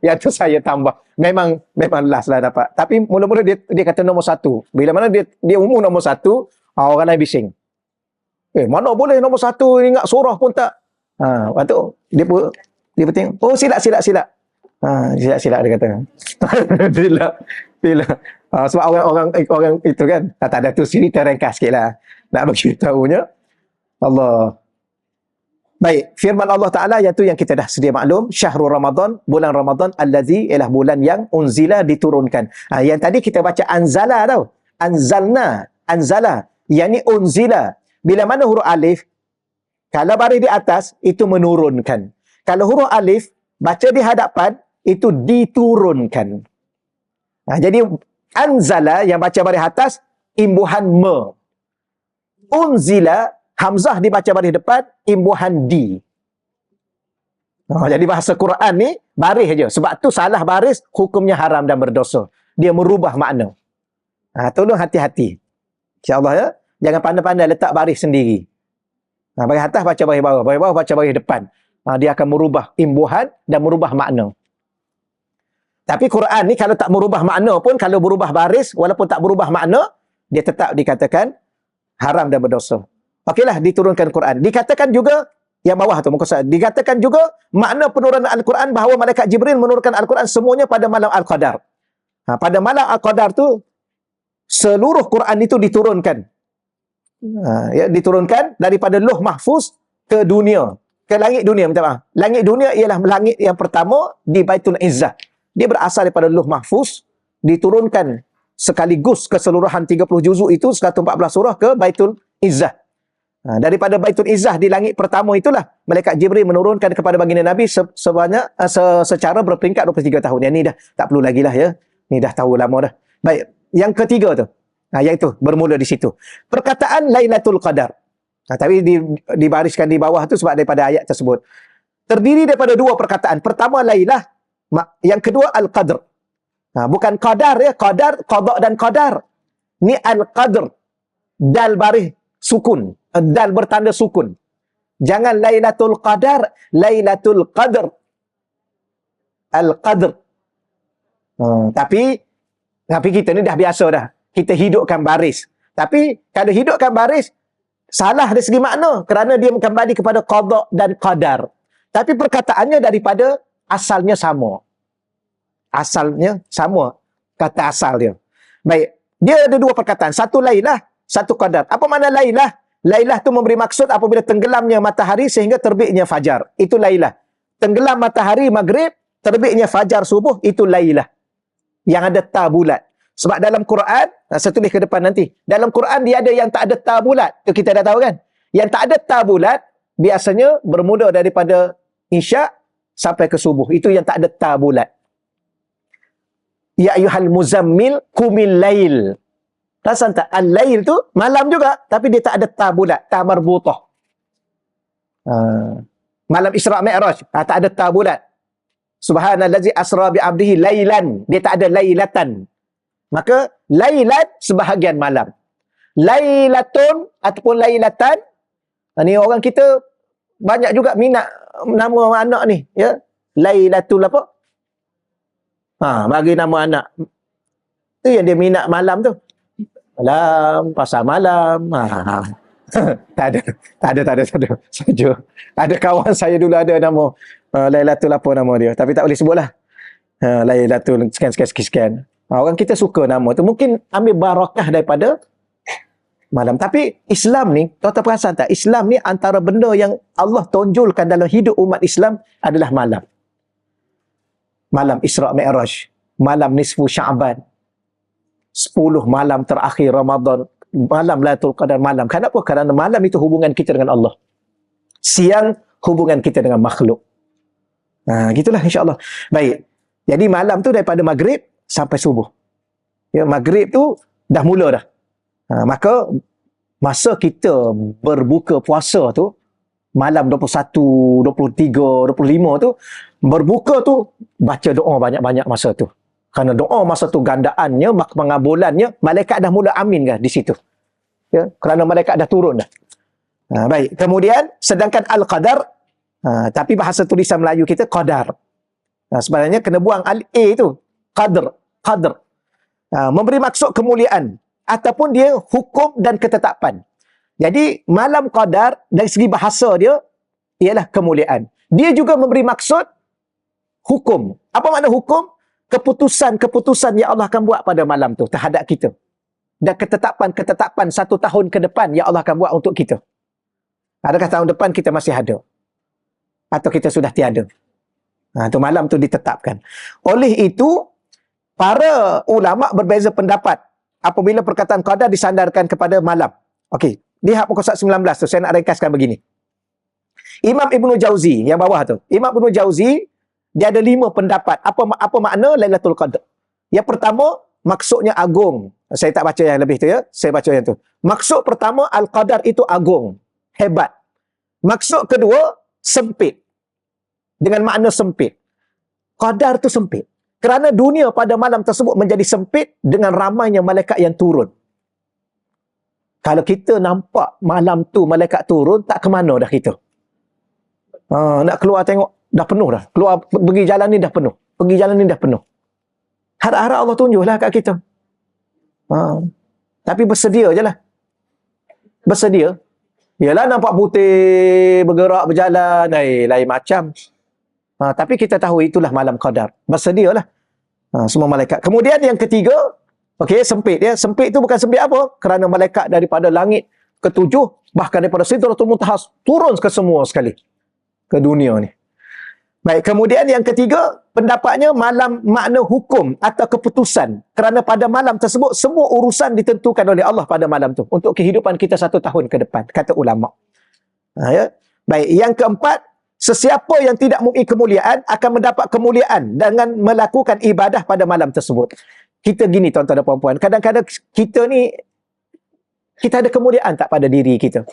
Yang tu saya tambah. Memang last lah dapat. Tapi mula-mula dia kata nombor satu. Bila mana dia umum nombor satu, orang lain bising. Mana boleh nombor satu, ingat surah pun tak. Lepas tu, dia tengok. Silap. Silap dia kata. Silap. Sebab orang itu kan. Tak ada tu, cerita ringkas sikit lah. Nak bagi tahunya. Allah. Baik, firman Allah Ta'ala iaitu yang kita dah sedia maklum, Syahrul Ramadan, bulan Ramadan, allazi ialah bulan yang unzila diturunkan. Yang tadi kita baca anzala tau. Anzala. Yang ni unzila. Bila mana huruf alif, kalau baris di atas, itu menurunkan. Kalau huruf alif, baca di hadapan, itu diturunkan. Jadi, anzala yang baca baris atas, imbuhan me. Unzila, hamzah dibaca baris depan, imbuhan di. Jadi bahasa Quran ni, baris je. Sebab tu salah baris, hukumnya haram dan berdosa. Dia merubah makna. Tolong hati-hati. InsyaAllah ya. Jangan pandai-pandai letak baris sendiri. Baris atas baca baris bawah. Baris bawah baca baris depan. Dia akan merubah imbuhan dan merubah makna. Tapi Quran ni kalau tak merubah makna pun, kalau berubah baris, walaupun tak berubah makna, dia tetap dikatakan haram dan berdosa. Okeylah, diturunkan Quran. Dikatakan juga, yang bawah tu, muka saya, dikatakan juga makna penurunan Al-Quran bahawa malaikat Jibril menurunkan Al-Quran semuanya pada malam Al-Qadar. Pada malam Al-Qadar tu, seluruh Quran itu diturunkan. Diturunkan daripada Lauh Mahfuz ke dunia. Ke langit dunia, minta maaf. Langit dunia ialah langit yang pertama di Baitul Izzah. Dia berasal daripada Lauh Mahfuz, diturunkan sekaligus keseluruhan 30 juzuk itu, 114 surah ke Baitul Izzah. Daripada Baitul Izzah di langit pertama itulah malaikat Jibril menurunkan kepada baginda Nabi secara berperingkat 23 tahun. Yang ni dah tak perlu lagi lah ya. Ni dah tahu lama dah. Baik, yang ketiga tu. Iaitu bermula di situ. Perkataan Lailatul Qadar. Tapi dibariskan di bawah tu sebab daripada ayat tersebut. Terdiri daripada dua perkataan. Pertama Lailah, yang kedua Al-Qadr. Bukan Qadar ya, Qadar, Qadar dan Qadar. Ni Al-Qadr. Dal baris sukun. Dal bertanda sukun. Jangan Lailatul Qadar, Lailatul Qadr. Al-Qadr. Tapi kita ni dah biasa dah. Kita hidupkan baris. Tapi kalau hidupkan baris, salah dari segi makna. Kerana dia kembali kepada qada dan qadar. Tapi perkataannya daripada asalnya sama. Asalnya sama. Kata asal dia. Baik. Dia ada dua perkataan. Satu Lailah, satu Qadar. Apa makna Lailah? Lailah tu memberi maksud apabila tenggelamnya matahari sehingga terbitnya fajar. Itu Lailah. Tenggelam matahari maghrib, terbitnya fajar subuh, itu Lailah. Yang ada ta bulat. Sebab dalam Quran, saya tulis ke depan nanti. Dalam Quran dia ada yang tak ada ta bulat. Itu kita dah tahu kan? Yang tak ada ta bulat, biasanya bermula daripada Isya sampai ke subuh. Itu yang tak ada ta bulat. Ya ayyuhal muzammil qumil lail. Rasan tak? Al-lail tu malam juga, tapi dia tak ada ta bulat, ta marbutah. Malam Isra' Mi'raj, tak ada ta bulat. Subhanallazi asra bi 'abdihi lailan, dia tak ada lailatan. Maka lailan sebahagian malam. Lailatun ataupun lailatan, ni orang kita banyak juga minat nama anak ni, ya. Lailatul apa? Bagi nama anak. Tu yang dia minat malam tu. Malam, pasal malam. Tak ada. Saja. Ada kawan saya dulu ada nama Lailatul apa nama dia. Tapi tak boleh sebutlah. Lailatul sekian. Orang kita suka nama tu. Mungkin ambil barakah daripada malam. Tapi Islam ni, tuan-tuan perasan tak? Islam ni antara benda yang Allah tonjolkan dalam hidup umat Islam adalah malam. Malam Isra' Mi'raj. Malam nisfu Sya'ban. 10 malam terakhir Ramadan. Malam Lailatul Qadar malam. Kenapa? Kerana malam itu hubungan kita dengan Allah. Siang hubungan kita dengan makhluk. Gitulah insya-Allah. Baik. Jadi malam tu daripada maghrib sampai subuh. Ya, maghrib tu dah mula dah. Maka masa kita berbuka puasa tu malam 21, 23, 25 tu berbuka tu baca doa banyak-banyak masa tu. Kerana doa masa tu gandaannya, pengabulannya, malaikat dah mula amin kan di situ. Ya, kerana malaikat dah turun dah. Baik. Kemudian sedangkan al-qadar, tapi bahasa tulisan Melayu kita qadar. Sebenarnya kena buang al-a tu. Qadr. Memberi maksud kemuliaan ataupun dia hukum dan ketetapan. Jadi malam qadar dari segi bahasa dia ialah kemuliaan. Dia juga memberi maksud hukum. Apa makna hukum? Keputusan-keputusan yang Allah akan buat pada malam tu terhadap kita. Dan ketetapan-ketetapan 1 tahun ke depan yang Allah akan buat untuk kita. Adakah tahun depan kita masih ada? Atau kita sudah tiada? Tu malam tu ditetapkan. Oleh itu, para ulama berbeza pendapat apabila perkataan qadar disandarkan kepada malam. Okey, lihat muka surat 19 tu, saya nak ringkaskan begini. Imam Ibnu Jauzi, yang bawah tu. Imam Ibnu Jauzi, dia ada 5 pendapat. Apa makna Lailatul Qadar? Yang pertama, maksudnya agung. Saya tak baca yang lebih tu ya. Saya baca yang tu. Maksud pertama, Al-Qadar itu agung. Hebat. Maksud kedua, sempit. Dengan makna sempit. Qadar tu sempit. Kerana dunia pada malam tersebut menjadi sempit dengan ramainya malaikat yang turun. Kalau kita nampak malam tu malaikat turun, tak ke mana dah kita? Nak keluar tengok, dah penuh dah. Keluar pergi jalan ni dah penuh. Pergi jalan ni dah penuh. Harap-harap Allah tunjuklah kat kita. Tapi bersedia je lah. Bersedia. Yalah nampak putih, bergerak, berjalan. Lain macam. Tapi kita tahu itulah malam qadar. Bersedialah. Semua malaikat. Kemudian yang ketiga, okey, sempit ya. Sempit itu bukan sempit apa? Kerana malaikat daripada langit ke-7, bahkan daripada Sidratul Muntaha turun ke semua sekali. Ke dunia ni. Baik, kemudian yang ketiga, pendapatnya malam makna hukum atau keputusan. Kerana pada malam tersebut, semua urusan ditentukan oleh Allah pada malam tu. Untuk kehidupan kita 1 tahun ke depan, kata ulama. Ya. Baik, yang keempat, sesiapa yang tidak mempunyai kemuliaan akan mendapat kemuliaan dengan melakukan ibadah pada malam tersebut. Kita gini tuan-tuan dan puan-puan, kadang-kadang kita ni, kita ada kemuliaan tak pada diri kita?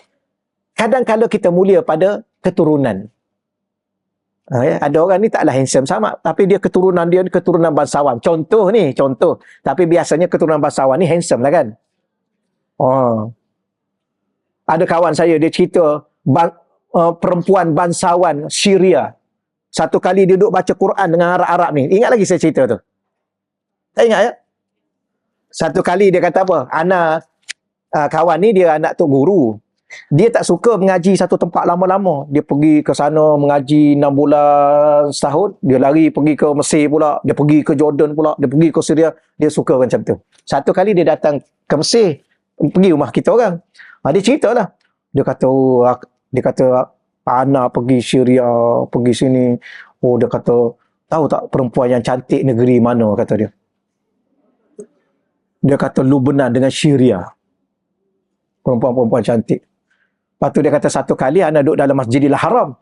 Kadang-kadang kita mulia pada keturunan. Ya, ada orang ni taklah handsome sama, tapi dia keturunan bangsawan. Contoh. Tapi biasanya keturunan bangsawan ni handsome lah kan? Ada kawan saya, dia cerita perempuan bangsawan Syria. Satu kali dia duduk baca Quran dengan Arab-Arab ni. Ingat lagi saya cerita tu? Tak ingat ya? Satu kali dia kata apa? Kawan ni dia anak tok guru. Dia tak suka mengaji satu tempat lama-lama. Dia pergi ke sana mengaji 6 bulan, setahun. Dia lari pergi ke Mesir pula. Dia pergi ke Jordan pula. Dia pergi ke Syria. Dia suka macam tu. Satu kali dia datang ke Mesir. Pergi rumah kita orang. Dia cerita lah. Dia kata, anak pergi Syria, pergi sini. Dia kata, tahu tak perempuan yang cantik negeri mana, kata dia. Dia kata, Lubnan dengan Syria. Perempuan-perempuan cantik. Lepas tu dia kata satu kali anak duduk dalam Masjidil Haram.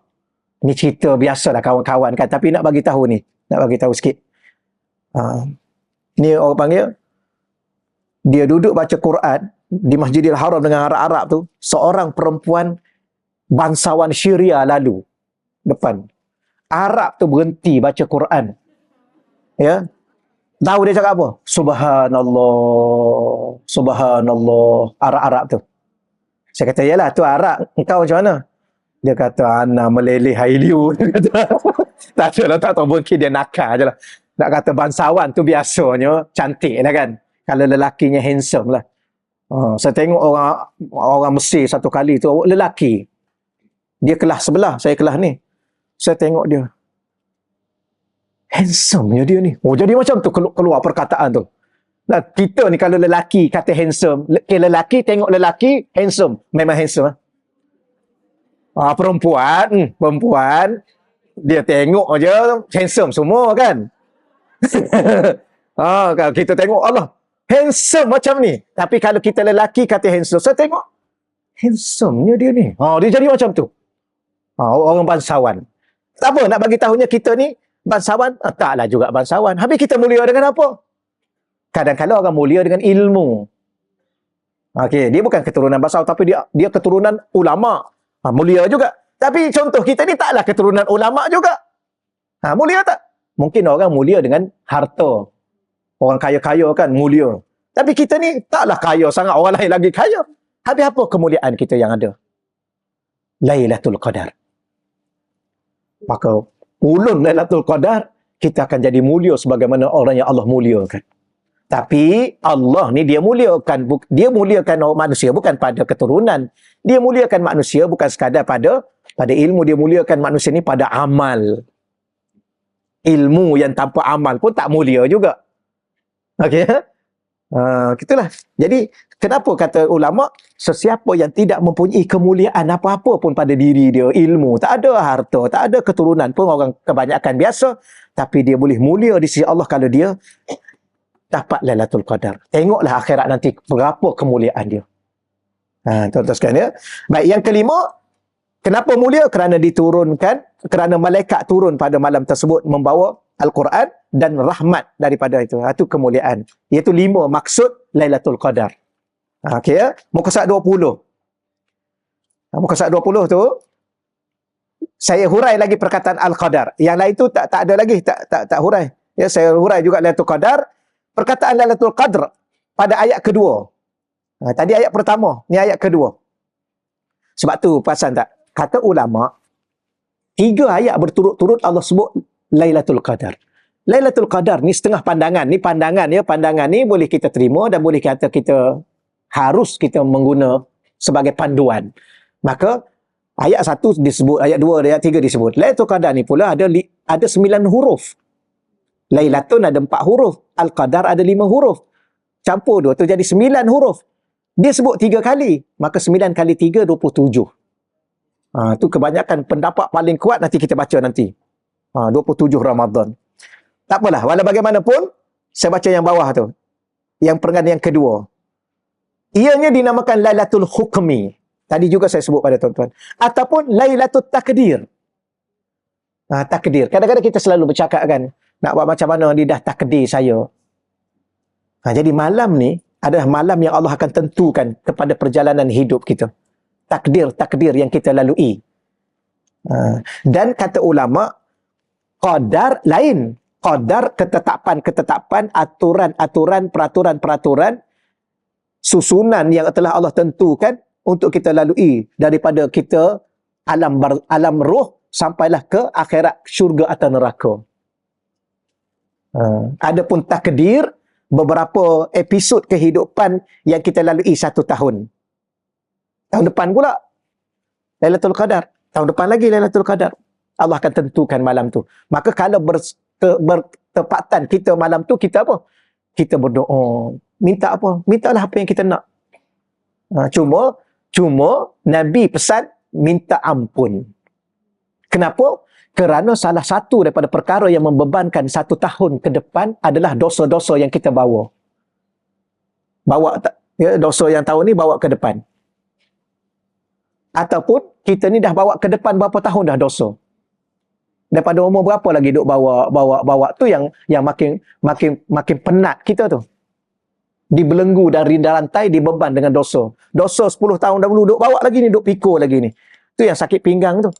Ni cerita biasalah kawan-kawan kan. Tapi nak bagi tahu ni. Nak bagi tahu sikit. Ni orang panggil. Dia duduk baca Quran di Masjidil Haram dengan Arab-Arab tu. Seorang perempuan bangsawan Syria lalu. Depan. Arab tu berhenti baca Quran. Ya. Tahu dia cakap apa? Subhanallah. Subhanallah. Arab-Arab tu. Saya kata, yalah tu Arab, engkau macam mana? Dia kata, ana meleleh hailiu. Dia kata, Tak ada lah, tak tahu, mungkin dia nakal je lah. Nak kata bangsawan tu biasanya cantik lah kan. Kalau lelakinya handsome lah. Saya tengok orang Mesir satu kali tu, lelaki. Dia kelas sebelah, saya kelas ni. Saya tengok dia. Handsome-nya dia ni. Jadi macam tu keluar perkataan tu. Nah, kita ni kalau lelaki kata handsome, lelaki tengok lelaki handsome, memang handsome. Perempuan dia tengok aja handsome semua kan. Kalau kita tengok Allah handsome macam ni. Tapi kalau kita lelaki kata handsome, saya tengok handsome-nya dia ni. Dia jadi macam tu. Orang bangsawan. Tak apa nak bagi tahunya kita ni bangsawan? Taklah juga bangsawan. Habis kita mulia dengan apa? Kadang-kadang orang mulia dengan ilmu. Okey, dia bukan keturunan bangsawan tapi dia keturunan ulama. Mulia juga. Tapi contoh kita ni taklah keturunan ulama juga. Mulia tak? Mungkin orang mulia dengan harta. Orang kaya-kaya kan mulia. Tapi kita ni taklah kaya sangat, orang lain lagi kaya. Habis apa kemuliaan kita yang ada? Lailatul Qadar. Maka ulun Lailatul Qadar, kita akan jadi mulia sebagaimana orang yang Allah muliakan. Tapi Allah ni dia muliakan manusia bukan pada keturunan. Dia muliakan manusia bukan sekadar pada ilmu, dia muliakan manusia ni pada amal. Ilmu yang tanpa amal pun tak mulia juga. Okey. Gitulah. Jadi kenapa kata ulama, sesiapa yang tidak mempunyai kemuliaan apa-apa pun pada diri dia, ilmu, tak ada harta, tak ada keturunan pun, orang kebanyakan biasa, tapi dia boleh mulia di sisi Allah kalau dia dapat Lailatul Qadar. Tengoklah akhirat nanti berapa kemuliaan dia. Tuan-tuan sekalian ya. Baik, yang kelima, kenapa mulia? Kerana malaikat turun pada malam tersebut membawa Al-Quran dan rahmat daripada itu. Itu kemuliaan. Iaitu 5 maksud Lailatul Qadar. Okey ya. Muka surat 20. Muka surat 20 tu saya hurai lagi perkataan Al-Qadar. Yang lain tu tak ada lagi, tak hurai. Ya, saya hurai juga Lailatul Qadar. Perkataan Lailatul Qadr pada ayat kedua. Tadi ayat pertama, ni ayat kedua. Sebab tu perasan tak? Kata ulama, 3 ayat berturut-turut Allah sebut Lailatul Qadar. Lailatul Qadar ni setengah pandangan. Ni pandangan ya, pandangan ni boleh kita terima dan boleh kata kita harus kita mengguna sebagai panduan. Maka ayat 1 disebut, ayat 2, ayat 3 disebut. Lailatul Qadar ni pula ada 9 huruf. Lailatun ada 4 huruf. Al-Qadar ada 5 huruf. Campur 2 tu jadi 9 huruf. Dia sebut 3 kali. Maka 9 kali 3, 27. Tu kebanyakan pendapat paling kuat nanti kita baca nanti. 27 Ramadan. Tak apalah. Walau bagaimanapun, saya baca yang bawah tu. Yang perenggan yang kedua. Ianya dinamakan Lailatul Hukmi. Tadi juga saya sebut pada tuan-tuan. Ataupun Lailatul Takdir. Takdir. Kadang-kadang kita selalu bercakap kan, nak buat macam mana dia dah takdir saya. Jadi malam ni adalah malam yang Allah akan tentukan kepada perjalanan hidup kita. Takdir yang kita lalui. Dan kata ulama, qadar lain. Qadar ketetapan, aturan, peraturan, susunan yang telah Allah tentukan untuk kita lalui daripada kita alam roh sampailah ke akhirat, syurga atau neraka. Adapun takdir, beberapa episod kehidupan yang kita lalui 1 tahun. Tahun depan pula Lailatul Qadar. Tahun depan lagi Lailatul Qadar. Allah akan tentukan malam tu. Maka kalau bertepatan kita malam tu, kita apa? Kita berdoa. Minta apa? Mintalah apa yang kita nak. Cuma Nabi pesan minta ampun. Kenapa? Kerana salah satu daripada perkara yang membebankan 1 tahun ke depan adalah dosa-dosa yang kita bawa. Dosa yang tahun ni bawa ke depan. Ataupun kita ni dah bawa ke depan berapa tahun dah dosa. Daripada umur berapa lagi duk bawa tu yang makin penat kita tu. Dibelenggu dari rantai, dibeban dengan dosa. Dosa 10 tahun dahulu duk bawa lagi ni, duk pikul lagi ni. Tu yang sakit pinggang tu.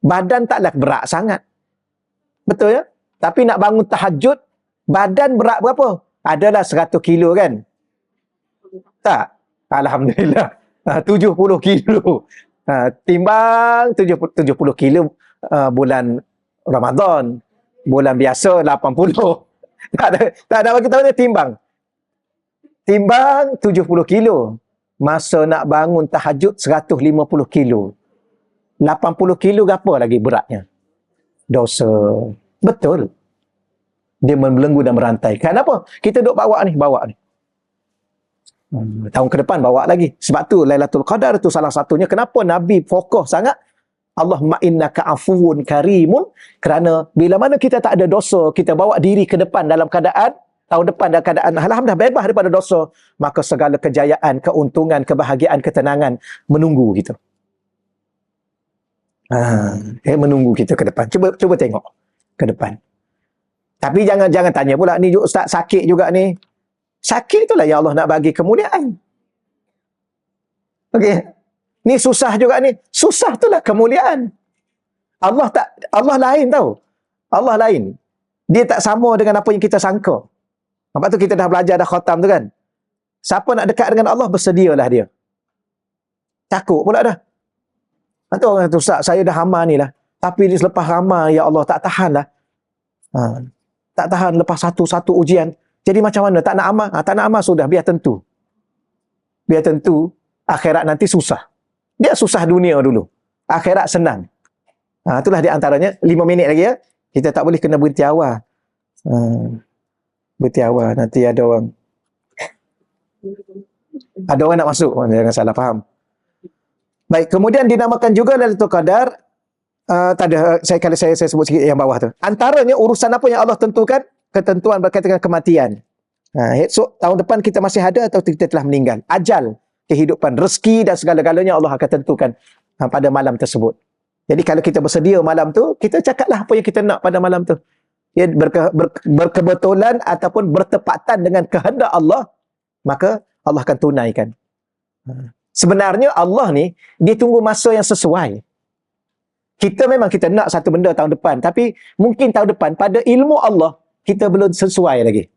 Badan taklah berat sangat. Betul ya? Tapi nak bangun tahajud, badan berat berapa? Adalah 100 kilo kan? Tak? Alhamdulillah. 70 kilo. Timbang 70 kilo bulan Ramadan, bulan biasa 80. Tak ada bagi tahu dia timbang. Timbang 70 kilo. Masa nak bangun tahajud 150 kilo. 80 kilo apa lagi beratnya? Dosa. Betul. Dia membelenggu dan merantai. Kenapa? Kita duk bawa ni. Tahun ke depan bawa lagi. Sebab tu Lailatul Qadar tu salah satunya. Kenapa Nabi fokus sangat? Allahumma innaka afuwun karimun. Kerana bila mana kita tak ada dosa, kita bawa diri ke depan dalam keadaan tahun depan dalam keadaan alhamdulillah bebas daripada dosa, maka segala kejayaan, keuntungan, kebahagiaan, ketenangan menunggu kita. Menunggu kita ke depan. Cuba tengok ke depan. Tapi jangan tanya pula, ni ustaz sakit juga ni. Sakit itulah yang Allah nak bagi kemuliaan. Okey. Ni susah juga ni. Susah itulah kemuliaan. Allah lain tau. Allah lain. Dia tak sama dengan apa yang kita sangka. Lepas tu kita dah belajar dah khatam tu kan. Siapa nak dekat dengan Allah, bersedialah dia. Takut pula dah. Lepas tu orang kata, ustaz saya dah amal ni lah. Tapi selepas amal, ya Allah tak tahan lah. Tak tahan lepas satu ujian. Jadi macam mana? Tak nak amal? Tak nak amal sudah, biar tentu. Biar tentu, akhirat nanti susah. Dia susah dunia dulu. Akhirat senang. Itulah di antaranya. 5 minit lagi ya. Kita tak boleh kena berhenti awal. Berhenti awal. Nanti ada orang nak masuk. Jangan salah faham. Baik, kemudian dinamakan juga Lailatul Qadar. Kalau saya sebut sikit yang bawah tu. Antaranya urusan apa yang Allah tentukan? Ketentuan berkaitan dengan kematian. So, tahun depan kita masih ada atau kita telah meninggal? Ajal, kehidupan, rezeki dan segala-galanya Allah akan tentukan pada malam tersebut. Jadi kalau kita bersedia malam tu, kita cakaplah apa yang kita nak pada malam tu. Ya, berkebetulan ataupun bertepatan dengan kehendak Allah, maka Allah akan tunaikan. Sebenarnya Allah ni, dia tunggu masa yang sesuai. Kita memang kita nak satu benda tahun depan, tapi mungkin tahun depan pada ilmu Allah, kita belum sesuai lagi.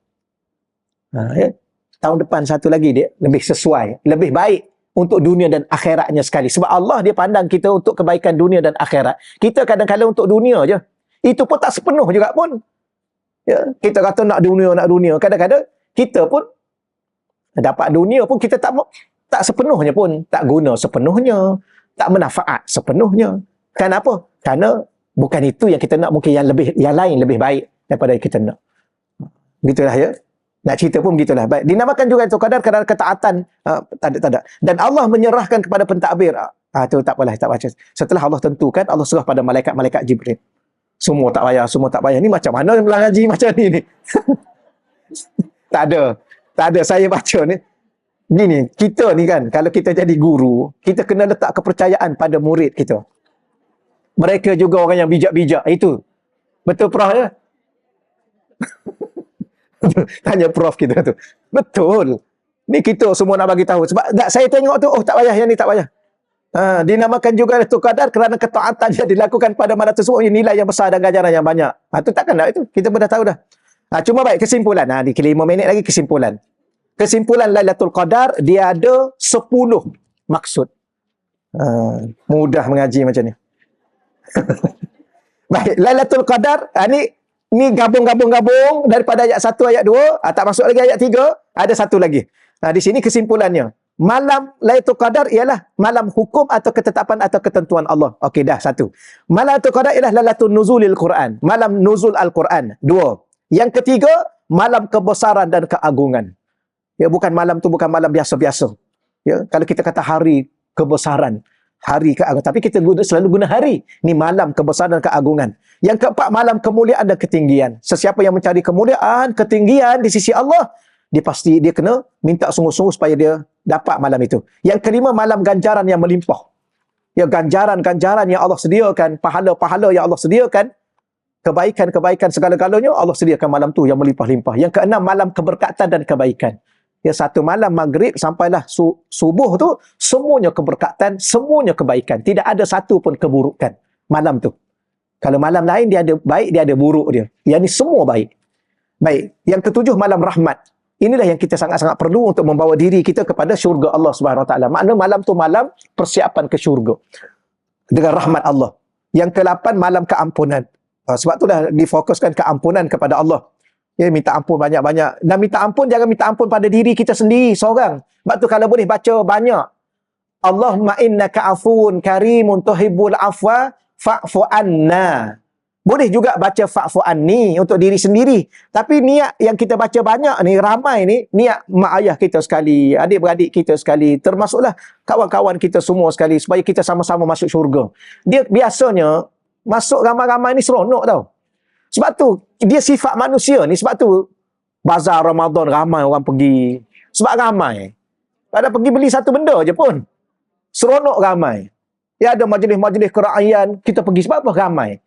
Ya? Tahun depan satu lagi dia lebih sesuai, lebih baik untuk dunia dan akhiratnya sekali. Sebab Allah dia pandang kita untuk kebaikan dunia dan akhirat. Kita kadang-kadang untuk dunia je. Itu pun tak sepenuh juga pun. Ya? Kita kata nak dunia. Kadang-kadang kita pun dapat dunia pun kita tak sepenuhnya pun. Tak guna sepenuhnya. Tak manfaat sepenuhnya. Kenapa? Karena bukan itu yang kita nak, mungkin yang lain lebih baik daripada yang kita nak. Begitulah ya. Nak cerita pun begitulah. Baik, dinamakan juga itu qadar kerana ketaatan. Tak ada. Dan Allah menyerahkan kepada pentadbir. Itu tak apalah, tak baca. Setelah Allah tentukan, Allah serah pada malaikat Jibril. Semua tak payah. Ni macam mana mengaji macam ni? Tak ada. Saya baca ni. Gini, kita ni kan, kalau kita jadi guru, kita kena letak kepercayaan pada murid kita. Mereka juga orang yang bijak-bijak. Itu. Betul Prof ya? Tanya Prof kita tu. Betul. Ni kita semua nak bagi tahu. Sebab saya tengok tu, tak payah, yang ni tak payah. Dinamakan juga Lailatul Qadar kerana ketaatan yang dilakukan pada malam tersebut nilai yang besar dan ganjaran yang banyak. Itu takkan tak itu. Kita pun dah tahu dah. Cuma baik, kesimpulan. Di 5 minit lagi kesimpulan. Kesimpulan Lailatul Qadar, dia ada 10 maksud. Mudah mengaji macam ni. Baik, Lailatul Qadar, ni gabung daripada ayat 1, ayat 2, tak masuk lagi ayat 3, ada satu lagi. Di sini kesimpulannya. Malam Lailatul Qadar ialah malam hukum atau ketetapan atau ketentuan Allah. Okey, dah satu. Malam Lailatul Qadar ialah Lailatul Nuzulil Quran, malam nuzul Al-Quran. 2. Yang ketiga, malam kebesaran dan keagungan. Ya, bukan malam malam biasa-biasa. Ya, kalau kita kata hari kebesaran, hari keagungan, tapi kita selalu guna hari. Ni malam kebesaran dan keagungan. Yang keempat, malam kemuliaan dan ketinggian. Sesiapa yang mencari kemuliaan, ketinggian di sisi Allah, dia kena minta sungguh-sungguh supaya dia dapat malam itu. Yang kelima, malam ganjaran yang melimpah. Ya, ganjaran yang Allah sediakan, pahala-pahala yang Allah sediakan, kebaikan-kebaikan segala-galanya Allah sediakan malam tu yang melimpah-limpah. Yang keenam, malam keberkatan dan kebaikan. Ya, satu malam maghrib sampailah subuh tu, semuanya keberkatan, semuanya kebaikan. Tidak ada satu pun keburukan malam tu. Kalau malam lain dia ada baik, dia ada buruk dia. Yang ni semua baik. Baik. Yang ketujuh, malam rahmat. Inilah yang kita sangat-sangat perlu untuk membawa diri kita kepada syurga Allah Subhanahu Wa Taala. Makna malam tu malam persiapan ke syurga dengan rahmat Allah. Yang ke-8, malam keampunan. Sebab itulah difokuskan keampunan kepada Allah. Ya, minta ampun banyak-banyak. Dan minta ampun, jangan minta ampun pada diri kita sendiri, seorang. Sebab tu kalau boleh baca banyak. Allahumma innaka afuun karimun tuhibbul afwa fa'fu anna. Boleh juga baca fa'fu anni untuk diri sendiri. Tapi niat yang kita baca banyak ni, ramai ni, niat mak ayah kita sekali, adik-beradik kita sekali, termasuklah kawan-kawan kita semua sekali, supaya kita sama-sama masuk syurga. Dia biasanya, masuk ramai-ramai ni seronok tau. Sebab tu, dia sifat manusia ni, sebab tu, bazar Ramadan ramai orang pergi. Sebab ramai. Ada pergi beli satu benda je pun. Seronok ramai. Ya, ada majlis-majlis kerajaan, kita pergi. Sebab apa? Ramai.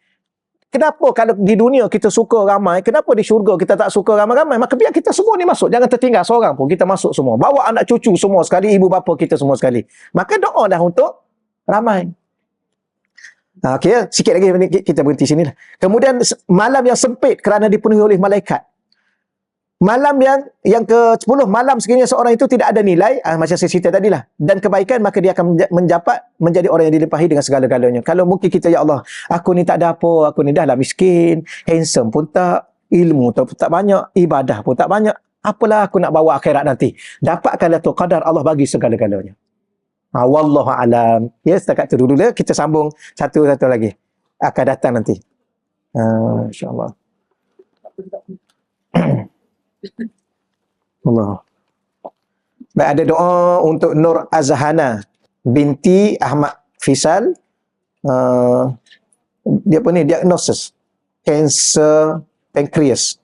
Kenapa kalau di dunia kita suka ramai, kenapa di syurga kita tak suka ramai-ramai? Maka biar kita semua ni masuk. Jangan tertinggal seorang pun. Kita masuk semua. Bawa anak cucu semua sekali, ibu bapa kita semua sekali. Maka doa dah untuk ramai. Okey, ya. Sikit lagi kita berhenti sini lah. Kemudian malam yang sempit kerana dipenuhi oleh malaikat. Malam yang ke-10, malam sekiranya seorang itu tidak ada nilai, macam saya cerita tadi lah, dan kebaikan, maka dia akan menjadi orang yang dilimpahi dengan segala-galanya. Kalau mungkin kita, ya Allah, aku ni tak ada apa, aku ni dah lah miskin, handsome pun tak, ilmu pun tak banyak, ibadah pun tak banyak, apalah aku nak bawa akhirat nanti. Dapatkanlah tu qadar Allah bagi segala-galanya. Wallahu alam. Ya, setakat tu dulu lah. Kita sambung satu-satu lagi. Akan datang nanti. InsyaAllah. Allah. Baik, ada doa untuk Nur Azhana binti Ahmad Fisal. Dia apa ni? Diagnosis kanser pankreas.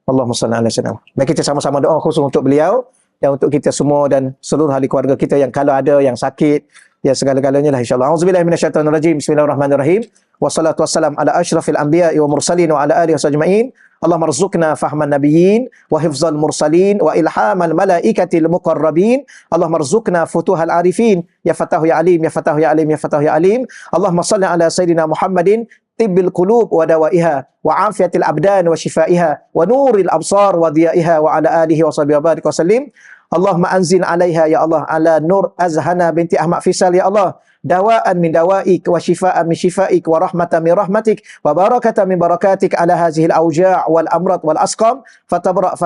Allahumma salli ala sayyidina. Baik, kita sama-sama doa khusus untuk beliau dan untuk kita semua dan seluruh ahli keluarga kita yang kalau ada yang sakit, ya segala-galanya lah insya-Allah. Auzubillahi minasyaitonir rajim. Bismillahirrahmanirrahim. Wassalatu wassalam ala asyrafil anbiya'i wa mursalin wa ala alihi wasajma'in. Allahumma rzuqna fahman nabiyyin wa hifzal mursalin wa ilhamal malaikatil muqarrabin. Allahumma rzuqna futuhal arifin. Ya Fatahu ya Alim, ya Fatahu ya Alim, ya Fatahu ya Alim. Allahumma salli ala sayyidina Muhammadin tibbil qulub wa dawaiha wa afiyatil abdan wa shifaiha wa nuril absar wa diyaiha wa ala alihi wa sahbihi wa barik wa sallim. Allahumma anzil alaiha ya Allah ala Nur Azhana binti Ahmad Fisal ya Allah dawaan min dawaik wa shifaan min shifaik wa rahmatan min rahmatik wa barakatan min barakatik ala hadhihi al-awja' wal amrad wal asqam fatabra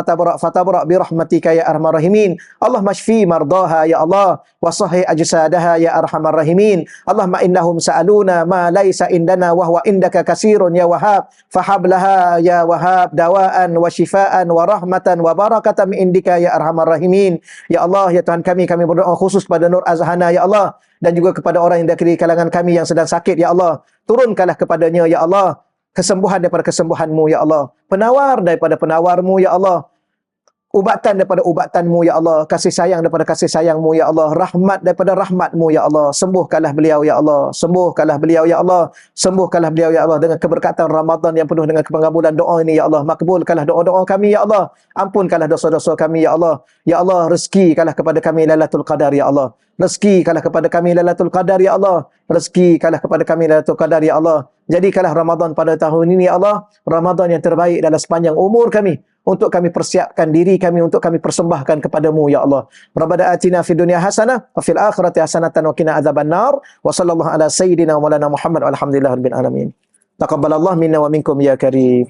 bi rahmatika ya arhamar rahimin. Allahumma shfi mardaha ya Allah wa sahih ajsadaha ya arhamar rahimin. Allahumma innahum sa'aluna ma laysa indana wa huwa indaka katsirun ya wahhab fahablaha ya wahhab dawaan wa shifaan wa rahmatan wa barakatan min indika ya arhamar rahimin. Ya Allah, ya Tuhan kami berdoa khusus pada Nur Azhana ya Allah dan juga kepada orang yang dari kalangan kami yang sedang sakit ya Allah. Turunkanlah kepadanya ya Allah kesembuhan daripada kesembuhan-Mu ya Allah. Penawar daripada penawar-Mu ya Allah. Ubatan daripada ubatanmu, ya Allah. Kasih sayang daripada kasih sayangmu, ya Allah. Rahmat daripada rahmatmu, ya Allah. Sembuhkanlah beliau, ya Allah. Sembuhkanlah beliau, ya Allah. Sembuhkanlah beliau, ya Allah. Dengan keberkatan Ramadan yang penuh dengan pengabulan doa ini, ya Allah. Makbulkanlah doa-doa kami, ya Allah. Ampunkanlah dosa-dosa kami, ya Allah. Ya Allah, rezekikanlah kepada kami Lailatul Qadar, ya Allah. Rezekikanlah kepada kami Lailatul Qadar, ya Allah. Rezekikanlah kepada kami Lailatul Qadar, ya Allah. Jadikanlah Ramadan pada tahun ini, ya Allah, Ramadan yang terbaik dalam sepanjang umur kami. Untuk kami persiapkan diri kami, untuk kami persembahkan kepadamu, ya Allah. Rabbana atina fid dunya hasanah, wa fil akhirati hasanatan wa qina adzabannar. Wa sallallahu ala sayyidina wa maulana Muhammad walhamdulillahirabbil alamin. Taqabbalallahu minna wa minkum ya karim.